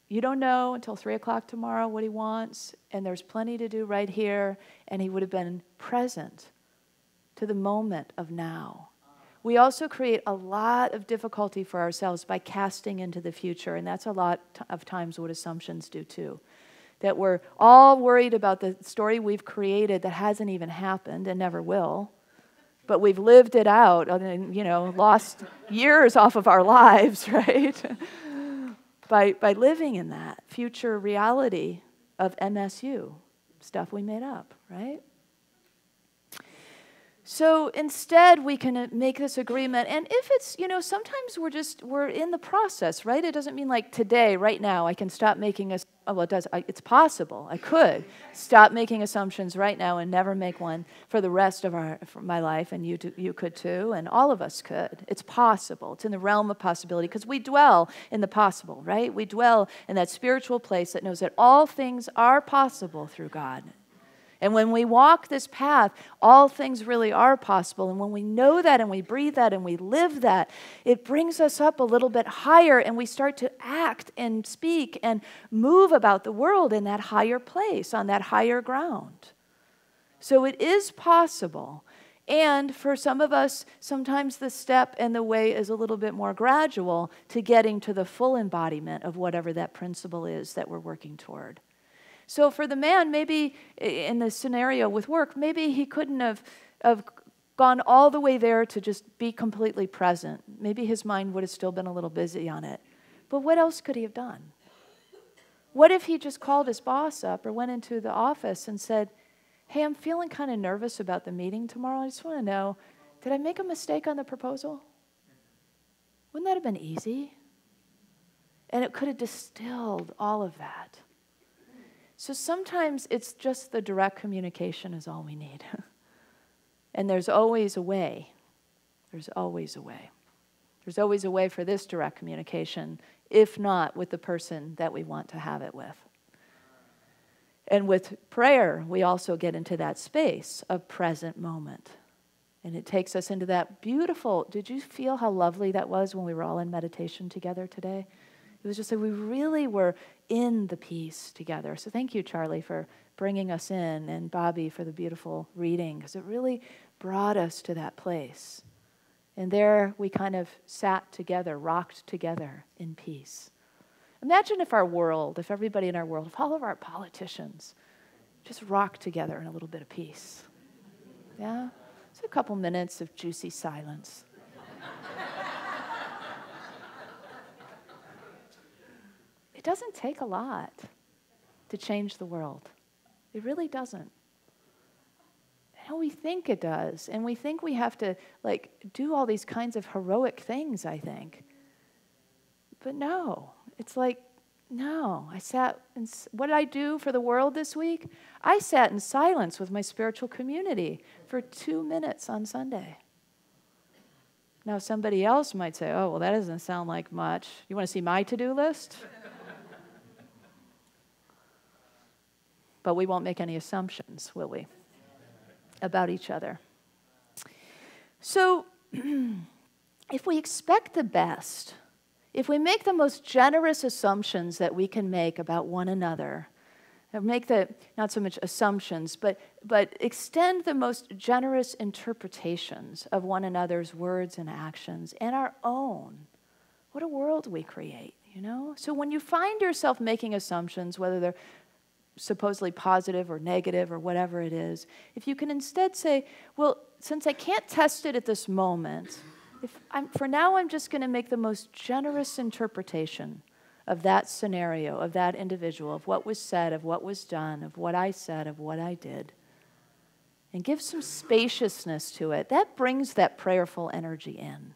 you don't know until 3 o'clock tomorrow what he wants, and there's plenty to do right here, and he would have been present to the moment of now. We also create a lot of difficulty for ourselves by casting into the future, and that's a lot of times what assumptions do too. That we're all worried about the story we've created that hasn't even happened and never will, but we've lived it out and, lost years off of our lives, right? by living in that future reality of MSU, stuff we made up, right? So instead, we can make this agreement, and if it's, sometimes we're in the process, right? It doesn't mean like today, right now, I can stop making it does. It's possible. I could stop making assumptions right now and never make one for the rest of my life, and you could too, and all of us could. It's possible. It's in the realm of possibility because we dwell in the possible, right? We dwell in that spiritual place that knows that all things are possible through God. And when we walk this path, all things really are possible. And when we know that and we breathe that and we live that, it brings us up a little bit higher and we start to act and speak and move about the world in that higher place, on that higher ground. So it is possible. And for some of us, sometimes the step and the way is a little bit more gradual to getting to the full embodiment of whatever that principle is that we're working toward. So for the man, maybe in the scenario with work, maybe he couldn't have gone all the way there to just be completely present. Maybe his mind would have still been a little busy on it. But what else could he have done? What if he just called his boss up or went into the office and said, hey, I'm feeling kind of nervous about the meeting tomorrow. I just want to know, did I make a mistake on the proposal? Wouldn't that have been easy? And it could have distilled all of that. So sometimes it's just the direct communication is all we need. And there's always a way. There's always a way. There's always a way for this direct communication, if not with the person that we want to have it with. And with prayer, we also get into that space of present moment. And it takes us into that beautiful, did you feel how lovely that was when we were all in meditation together today? It was just like we really were in the peace together. So thank you, Charlie, for bringing us in, and Bobby for the beautiful reading, because it really brought us to that place. And there we kind of sat together, rocked together in peace. Imagine if everybody in our world, if all of our politicians just rocked together in a little bit of peace. Yeah? It's a couple minutes of juicy silence. It doesn't take a lot to change the world. It really doesn't. And we think it does, and we think we have to do all these kinds of heroic things, I think. But no, it's like, no. What did I do for the world this week? I sat in silence with my spiritual community for 2 minutes on Sunday. Now somebody else might say, oh, well, that doesn't sound like much. You want to see my to-do list? But we won't make any assumptions, will we, about each other? So if we expect the best, if we make the most generous assumptions that we can make about one another, make not so much assumptions, but extend the most generous interpretations of one another's words and actions and our own. What a world we create, you know? So when you find yourself making assumptions, whether they're supposedly positive or negative or whatever it is, if you can instead say, well, since I can't test it at this moment, for now I'm just going to make the most generous interpretation of that scenario, of that individual, of what was said, of what was done, of what I said, of what I did, and give some spaciousness to it. That brings that prayerful energy in.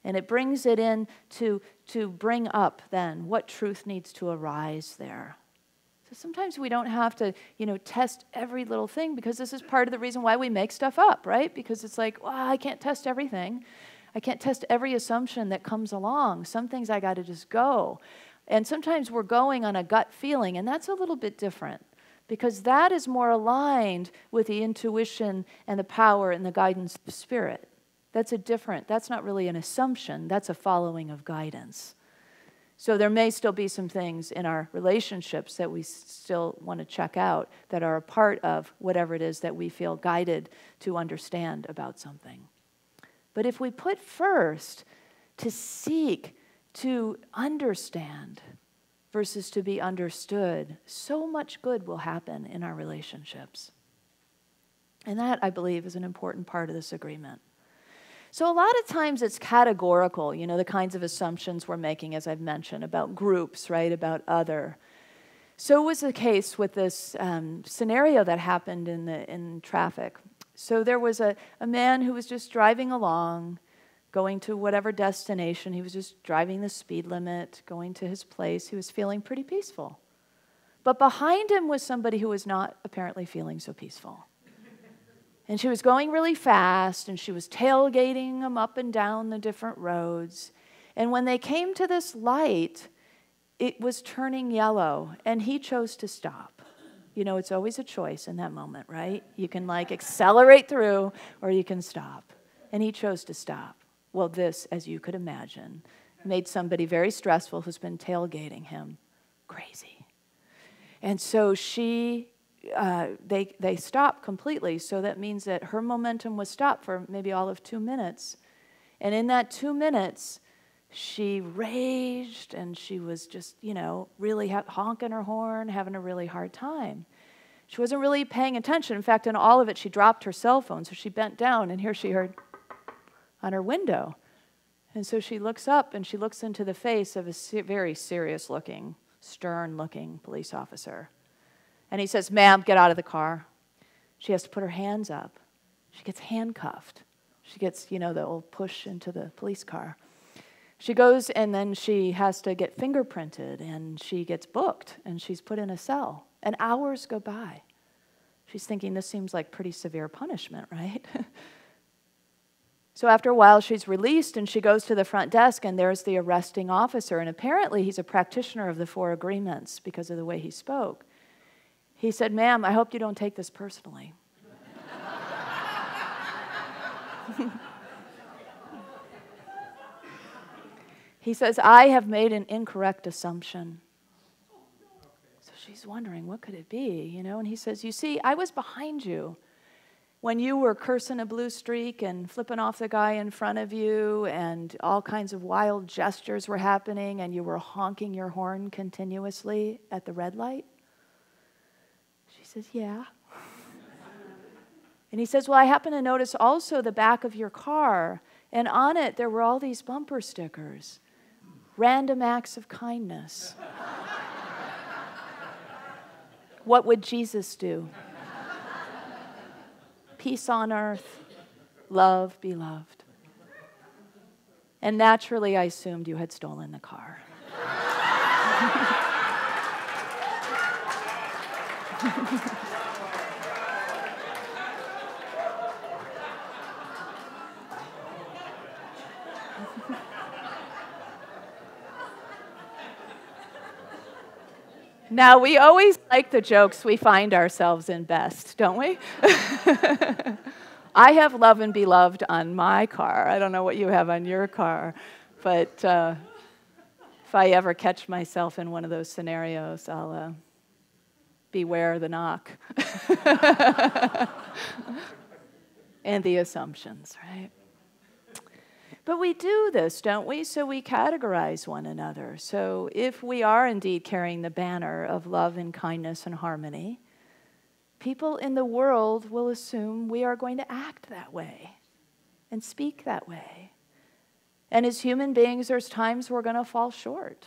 And it brings it in to bring up then what truth needs to arise there. So sometimes we don't have to, test every little thing, because this is part of the reason why we make stuff up, right? Because it's like, well, I can't test everything. I can't test every assumption that comes along. Some things I got to just go. And sometimes we're going on a gut feeling, and that's a little bit different, because that is more aligned with the intuition and the power and the guidance of the Spirit. That's not really an assumption, that's a following of guidance. So there may still be some things in our relationships that we still want to check out that are a part of whatever it is that we feel guided to understand about something. But if we put first to seek to understand versus to be understood, so much good will happen in our relationships. And that, I believe, is an important part of this agreement. So a lot of times it's categorical, the kinds of assumptions we're making, as I've mentioned, about groups, right, about other. So was the case with this scenario that happened in traffic. So there was a man who was just driving along, going to whatever destination. He was just driving the speed limit, going to his place. He was feeling pretty peaceful. But behind him was somebody who was not apparently feeling so peaceful. And she was going really fast, and she was tailgating him up and down the different roads. And when they came to this light, it was turning yellow, and he chose to stop. It's always a choice in that moment, right? You can accelerate through, or you can stop. And he chose to stop. Well, this, as you could imagine, made somebody very stressful who's been tailgating him crazy. And so they stopped completely, so that means that her momentum was stopped for maybe all of 2 minutes. And in that 2 minutes, she raged, and she was just, really honking her horn, having a really hard time. She wasn't really paying attention. In fact, in all of it, she dropped her cell phone, so she bent down, and here she heard on her window. And so she looks up, and she looks into the face of a very serious-looking, stern-looking police officer. And he says, "Ma'am, get out of the car." She has to put her hands up. She gets handcuffed. She gets, the old push into the police car. She goes, and then she has to get fingerprinted, and she gets booked, and she's put in a cell. And hours go by. She's thinking, this seems like pretty severe punishment, right? So after a while, she's released, and she goes to the front desk, and there's the arresting officer. And apparently, he's a practitioner of the 4 agreements because of the way he spoke. He said, "Ma'am, I hope you don't take this personally." He says, "I have made an incorrect assumption." So she's wondering, what could it be, And he says, "You see, I was behind you when you were cursing a blue streak and flipping off the guy in front of you, and all kinds of wild gestures were happening, and you were honking your horn continuously at the red light." She says, "Yeah." And he says, "Well, I happen to notice also the back of your car, and on it there were all these bumper stickers. Random acts of kindness. What would Jesus do? Peace on earth, love be loved." And naturally, I assumed you had stolen the car. Now, we always like the jokes we find ourselves in best, don't we? I have love and be loved on my car. I don't know what you have on your car, but if I ever catch myself in one of those scenarios, I'll beware the knock. And the assumptions, right? But we do this, don't we? So we categorize one another. So if we are indeed carrying the banner of love and kindness and harmony, people in the world will assume we are going to act that way and speak that way. And as human beings, there's times we're going to fall short.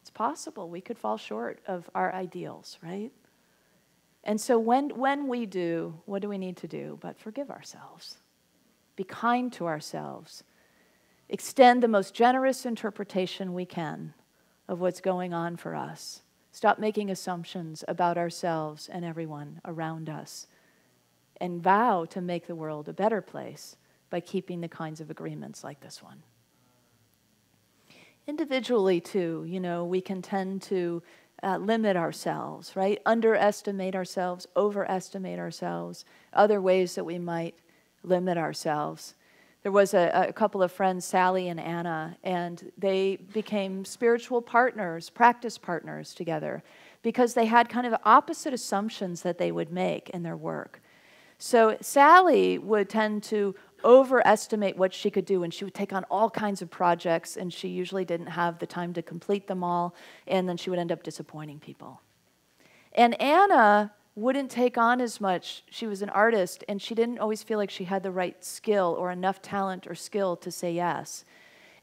It's possible we could fall short of our ideals, right? And so when we do, what do we need to do but forgive ourselves? Be kind to ourselves. Extend the most generous interpretation we can of what's going on for us. Stop making assumptions about ourselves and everyone around us. And vow to make the world a better place by keeping the kinds of agreements like this one. Individually, too, we can tend to limit ourselves, right? Underestimate ourselves, overestimate ourselves, other ways that we might limit ourselves. There was a couple of friends, Sally and Anna, and they became spiritual partners, practice partners together, because they had kind of opposite assumptions that they would make in their work. So Sally would tend to overestimate what she could do, and she would take on all kinds of projects, and she usually didn't have the time to complete them all, and then she would end up disappointing people. And Anna wouldn't take on as much. She was an artist, and she didn't always feel like she had the right skill or enough talent or skill to say yes.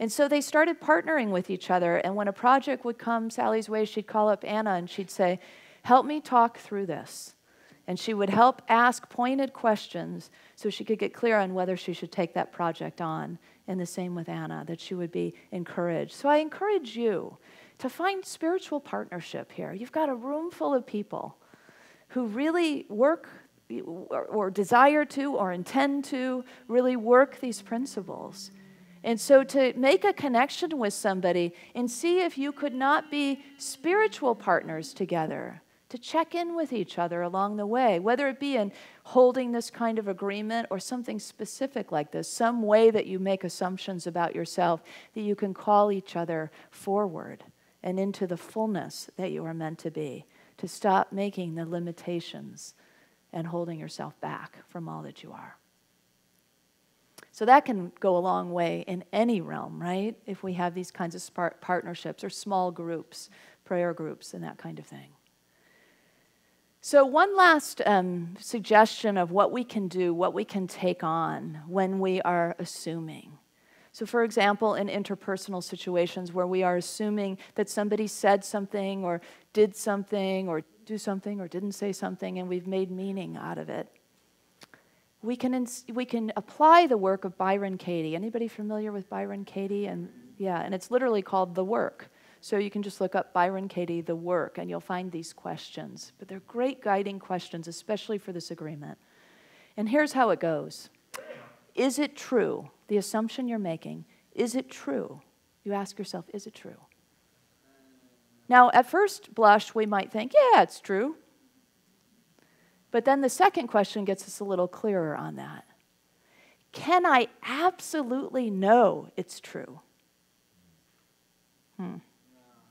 And so they started partnering with each other, and when a project would come Sally's way, she'd call up Anna, and she'd say, "Help me talk through this." And she would help ask pointed questions so she could get clear on whether she should take that project on. And the same with Anna, that she would be encouraged. So I encourage you to find spiritual partnership here. You've got a room full of people who really work or desire to or intend to really work these principles. And so to make a connection with somebody and see if you could not be spiritual partners together, to check in with each other along the way, whether it be in holding this kind of agreement or something specific like this, some way that you make assumptions about yourself that you can call each other forward and into the fullness that you are meant to be, to stop making the limitations and holding yourself back from all that you are. So that can go a long way in any realm, right? If we have these kinds of partnerships or small groups, prayer groups, and that kind of thing. So one last suggestion of what we can do, what we can take on when we are assuming. So for example, in interpersonal situations where we are assuming that somebody said something or did something or do something or didn't say something and we've made meaning out of it, we can apply the work of Byron Katie. Anybody familiar with Byron Katie? And it's literally called The Work. So you can just look up Byron Katie, The Work, and you'll find these questions. But they're great guiding questions, especially for this agreement. And here's how it goes. Is it true? The assumption you're making, is it true? You ask yourself, is it true? Now, at first blush, we might think, yeah, it's true. But then the second question gets us a little clearer on that. Can I absolutely know it's true?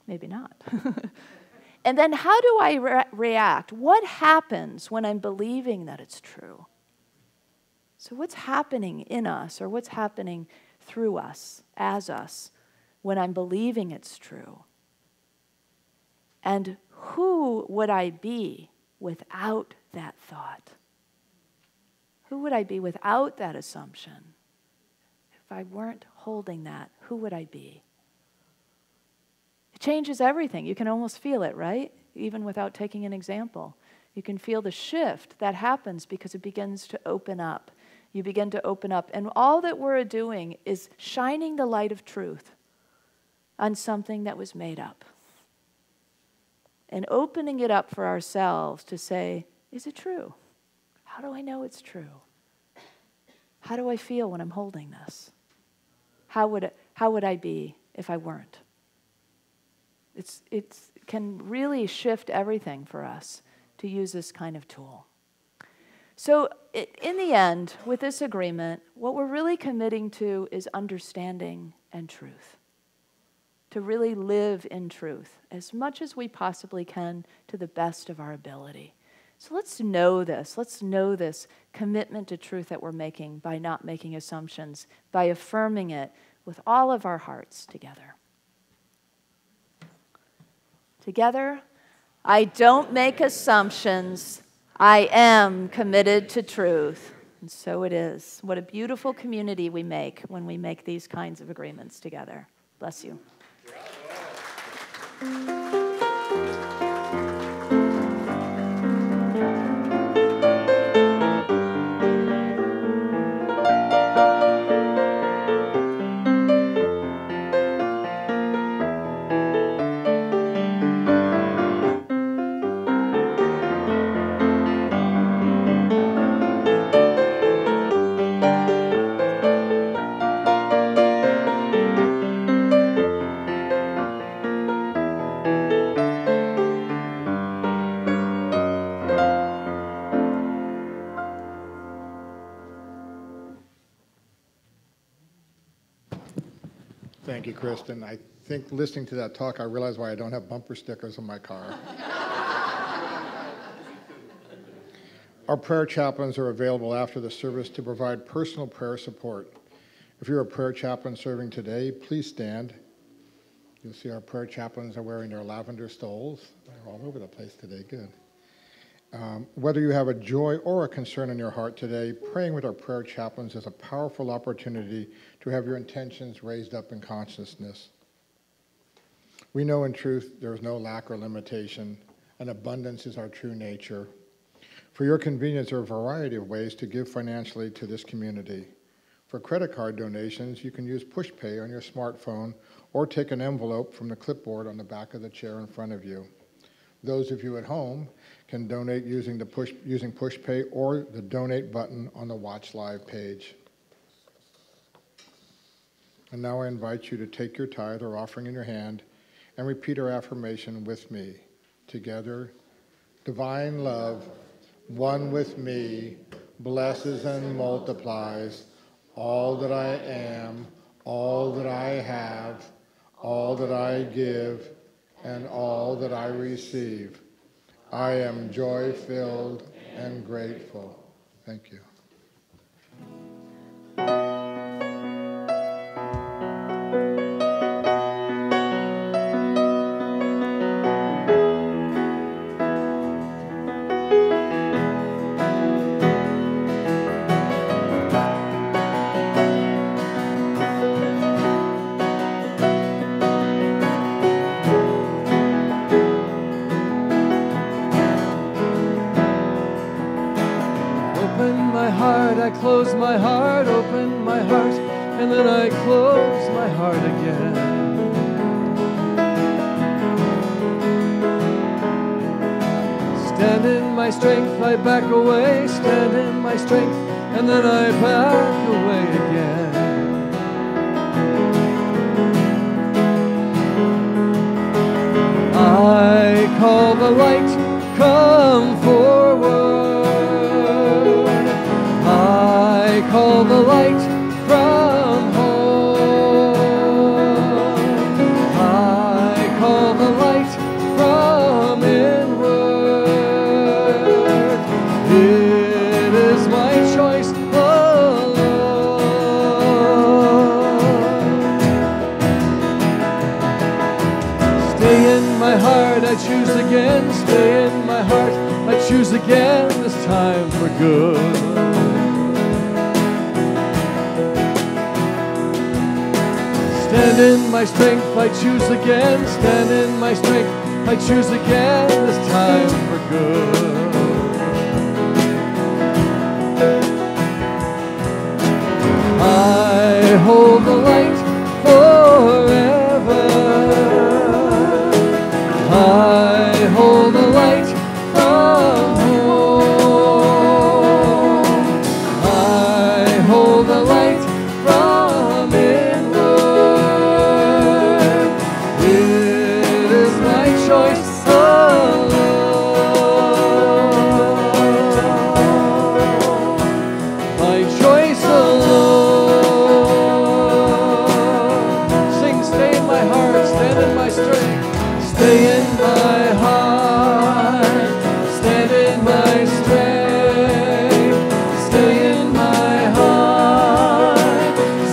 Maybe not. And then how do I react? What happens when I'm believing that it's true? So what's happening in us or what's happening through us, as us, when I'm believing it's true? And who would I be without that thought? Who would I be without that assumption? If I weren't holding that, who would I be? It changes everything. You can almost feel it, right? Even without taking an example. You can feel the shift that happens because it begins to open up. You begin to open up. And all that we're doing is shining the light of truth on something that was made up. And opening it up for ourselves to say, is it true? How do I know it's true? How do I feel when I'm holding this? How would I be if I weren't? It can really shift everything for us to use this kind of tool. So in the end, with this agreement, what we're really committing to is understanding and truth. to really live in truth as much as we possibly can to the best of our ability. So let's know this. Let's know this commitment to truth that we're making by not making assumptions, by affirming it with all of our hearts together. Together, I don't make assumptions. I am committed to truth. And so it is. What a beautiful community we make when we make these kinds of agreements together. Bless you. Thank you, Kristen. I think listening to that talk, I realized why I don't have bumper stickers on my car. Our prayer chaplains are available after the service to provide personal prayer support. If you're a prayer chaplain serving today, please stand. You'll see our prayer chaplains are wearing their lavender stoles. They're all over the place today. Good. Whether you have a joy or a concern in your heart today, praying with our prayer chaplains is a powerful opportunity to have your intentions raised up in consciousness. We know in truth there is no lack or limitation, and abundance is our true nature. For your convenience, there are a variety of ways to give financially to this community. For credit card donations, you can use PushPay on your smartphone or take an envelope from the clipboard on the back of the chair in front of you. Those of you at home can donate using PushPay or the donate button on the Watch Live page. And now I invite you to take your tithe or offering in your hand and repeat our affirmation with me. Together, divine love, one with me, blesses and multiplies all that I am, all that I have, all that I give, and all that I receive. I am joy-filled and grateful. Thank you. I close my heart, open my heart, and then I close my heart again. Stand in my strength, I back away, stand in my strength, and then I back away again. I call the light, come forward. I call the light from home. I call the light from inward. It is my choice alone. Stay in my heart, I choose again. Stay in my heart, I choose again. This time for good. Stand in my strength, I choose again. Stand in my strength, I choose again. This time for good. I hold the light forever. I hold the light from home. I hold the light from inward. It is my choice alone. My choice alone. in my strength. Stay in my heart.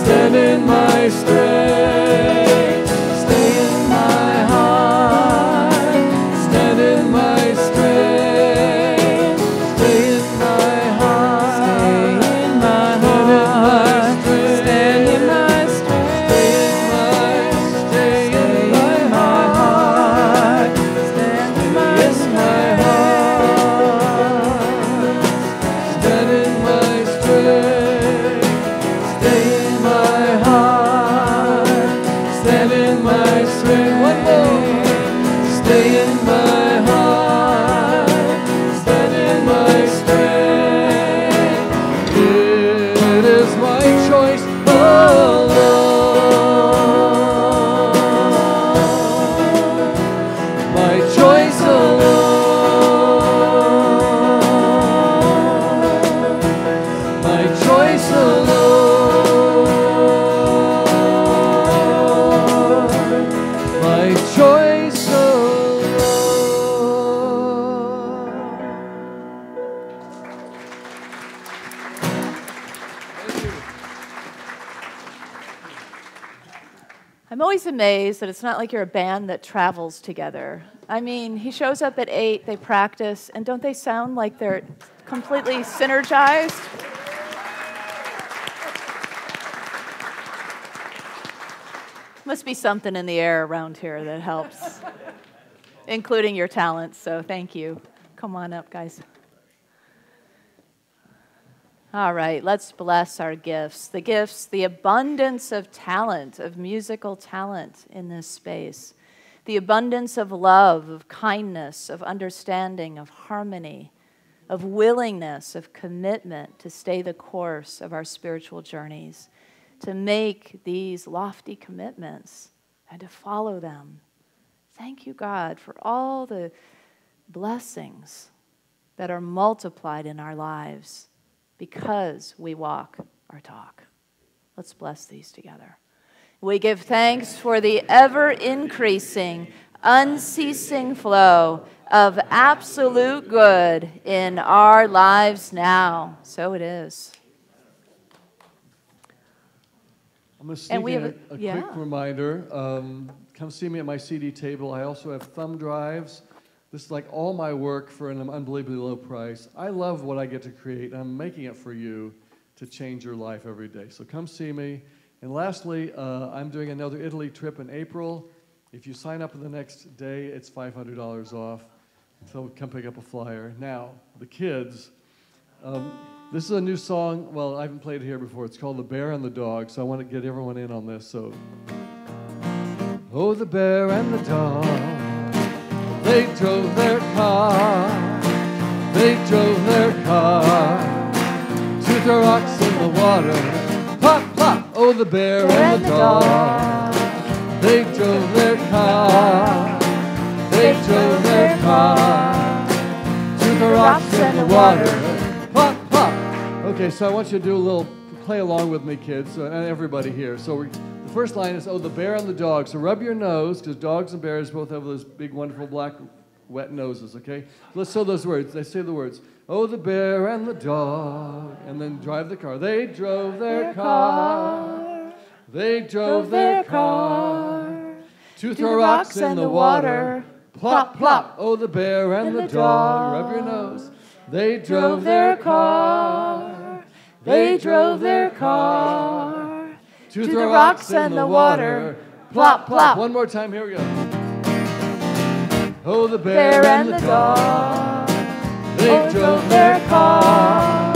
Stand in my strength. Stay in my heart. Stand in my strength. Stay in my heart. Stay in my heart. Stand in my strength. Stay in my heart. Stand in my heart. Stand in my strength. Stay in my heart. Stand in my strength. One more. Stay in my heart. Stand in my strength. It is my choice alone. My choice alone. My choice alone. My choice alone. I'm always amazed that it's not like you're a band that travels together. I mean, he shows up at 8, they practice, and don't they sound like they're completely synergized? Must be something in the air around here that helps, including your talents, so thank you. Come on up, guys. All right, let's bless our gifts. The gifts, the abundance of talent, of musical talent in this space. The abundance of love, of kindness, of understanding, of harmony, of willingness, of commitment to stay the course of our spiritual journeys, to make these lofty commitments and to follow them. Thank you, God, for all the blessings that are multiplied in our lives because we walk our talk. Let's bless these together. We give thanks for the ever-increasing, unceasing flow of absolute good in our lives now. So it is. I'm going to sneak we in have a quick reminder. Come see me at my CD table. I also have thumb drives. This is like all my work for an unbelievably low price. I love what I get to create, and I'm making it for you to change your life every day. So come see me. And lastly, I'm doing another Italy trip in April. If you sign up in the next day, it's $500 off. So come pick up a flyer. Now, the kids, this is a new song. Well, I haven't played it here before. It's called The Bear and the Dog, so I want to get everyone in on this. So, oh, the bear and the dog, they drove their car. They drove their car to the rocks in the water. Pop, pop, oh, the bear and the dog. They drove their car. They drove their car to the rocks in the water. Pop, pop. Okay, so I want you to do a little play along with me, kids, and everybody here. So the first line is, oh, the bear and the dog. So rub your nose, because dogs and bears both have those big, wonderful, black, wet noses, okay? Let's say those words. They say the words. Oh, the bear and the dog. And then drive the car. They drove their car. They drove their car to throw rocks in the water. Plop, plop. Oh, the bear and the dog. Rub your nose. They drove their car. They drove their car to throw rocks in the water. Plop, plop. One more time. Here we go. Oh, the bear and the dog. They drove their car.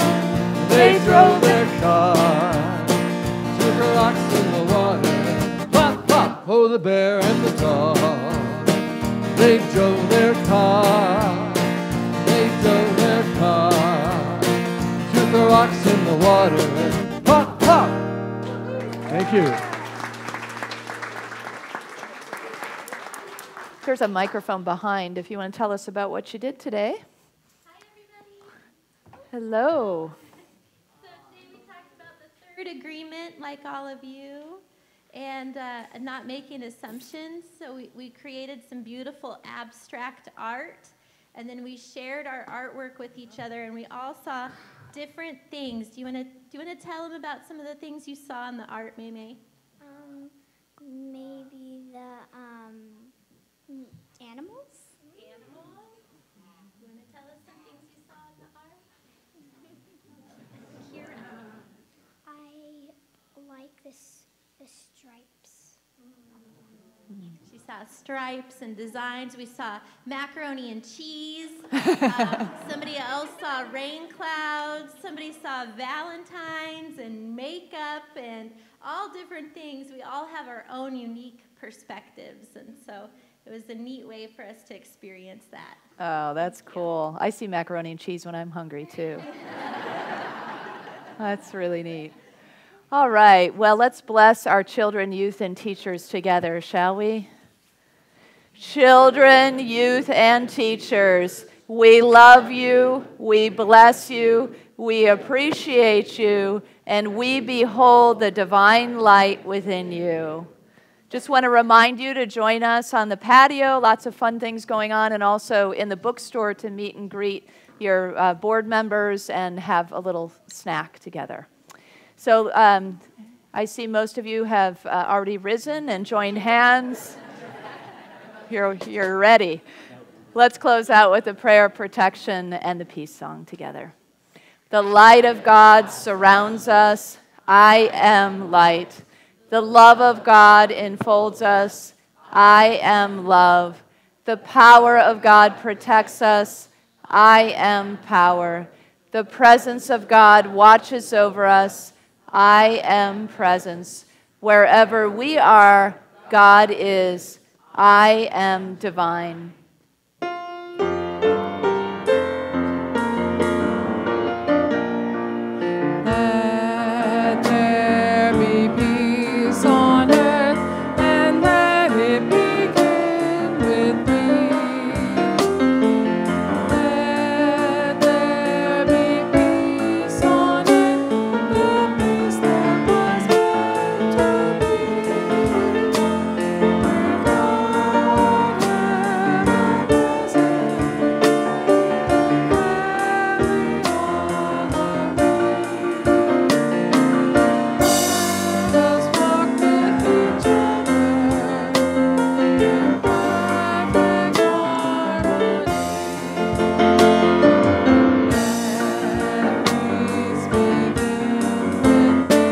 They drove their car to the rocks in the water. Plop, plop. Oh, the bear and the dog. They drove their car. They drove their car to the rocks in the water. Plop, plop. Thank you. There's a microphone behind if you want to tell us about what you did today. Hi, everybody. Hello. So today we talked about the third agreement, like all of you, and not making assumptions. So we created some beautiful abstract art And then we shared our artwork with each other, and we all saw different things. Do you want to tell them about some of the things you saw in the art, Maymay? Maybe the animals. Animals? You want to tell us some things you saw in the art? Kira. I like the stripes. She saw stripes and designs. We saw macaroni and cheese. Somebody else saw rain clouds. Somebody saw Valentines and makeup and all different things. We all have our own unique perspectives, and so it was a neat way for us to experience that. Oh, that's cool. I see macaroni and cheese when I'm hungry, too. That's really neat. All right, well, let's bless our children, youth, and teachers together, shall we? Children, youth, and teachers, we love you, we bless you, we appreciate you, and we behold the divine light within you. Just want to remind you to join us on the patio, lots of fun things going on, and also in the bookstore to meet and greet your board members and have a little snack together. So I see most of you have already risen and joined hands. You're ready. Let's close out with a prayer of protection and the peace song together. The light of God surrounds us. I am light. The love of God enfolds us. I am love. The power of God protects us. I am power. The presence of God watches over us. I am presence. Wherever we are, God is. I am divine. Let there be peace on earth, and let it begin with me. Let there be peace on earth, the peace that was meant to be. With God ever present, carry all the Let us walk with each other in perfect harmony. Let peace begin with me.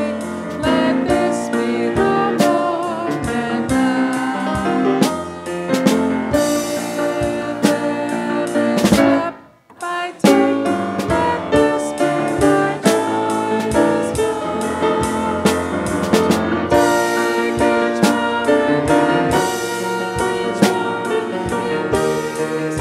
Let this be the moment now. With every step I take, let this be my joyous vow. Take each moment and each moment in peace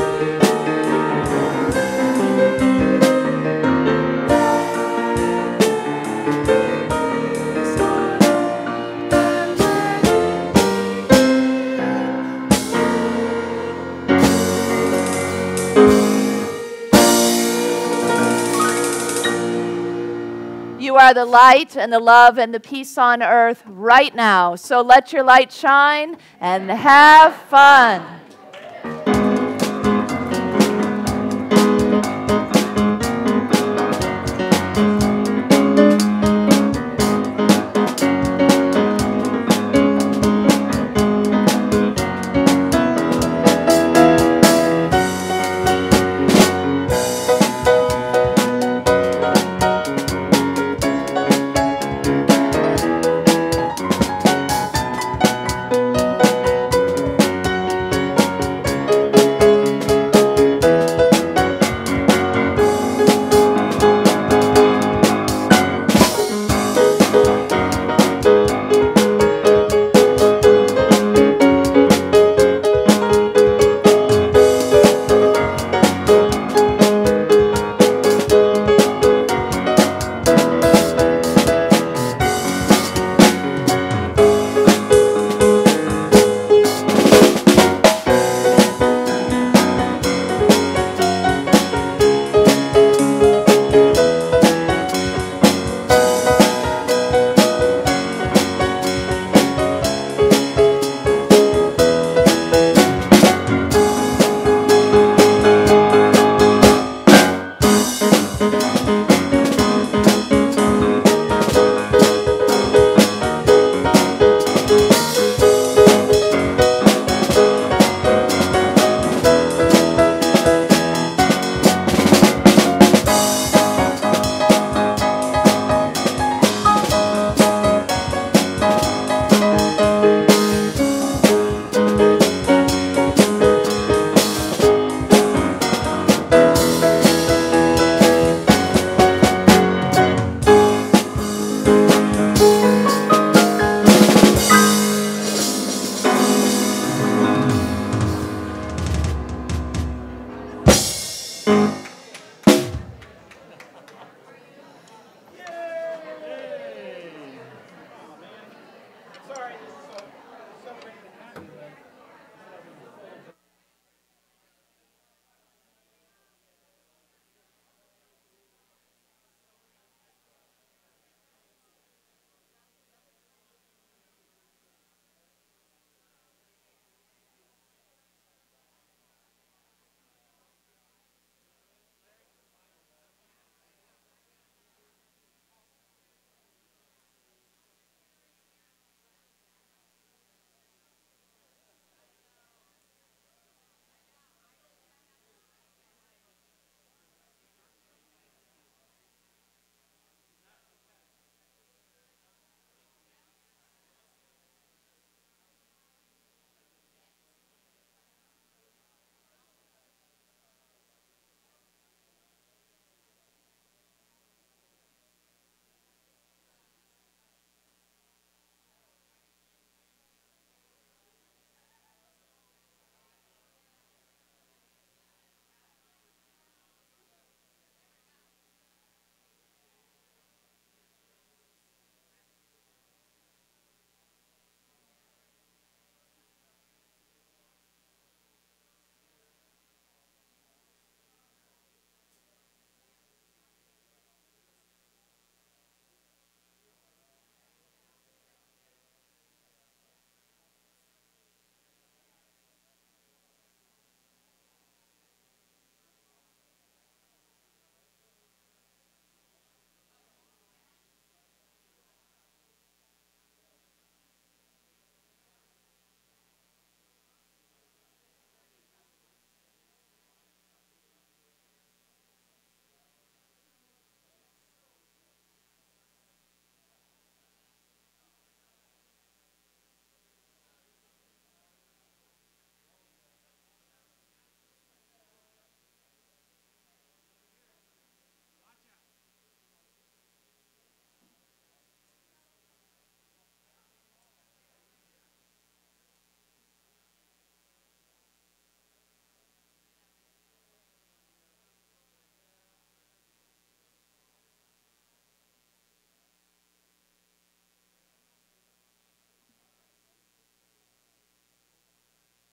You are the light and the love and the peace on earth right now. So let your light shine and have fun.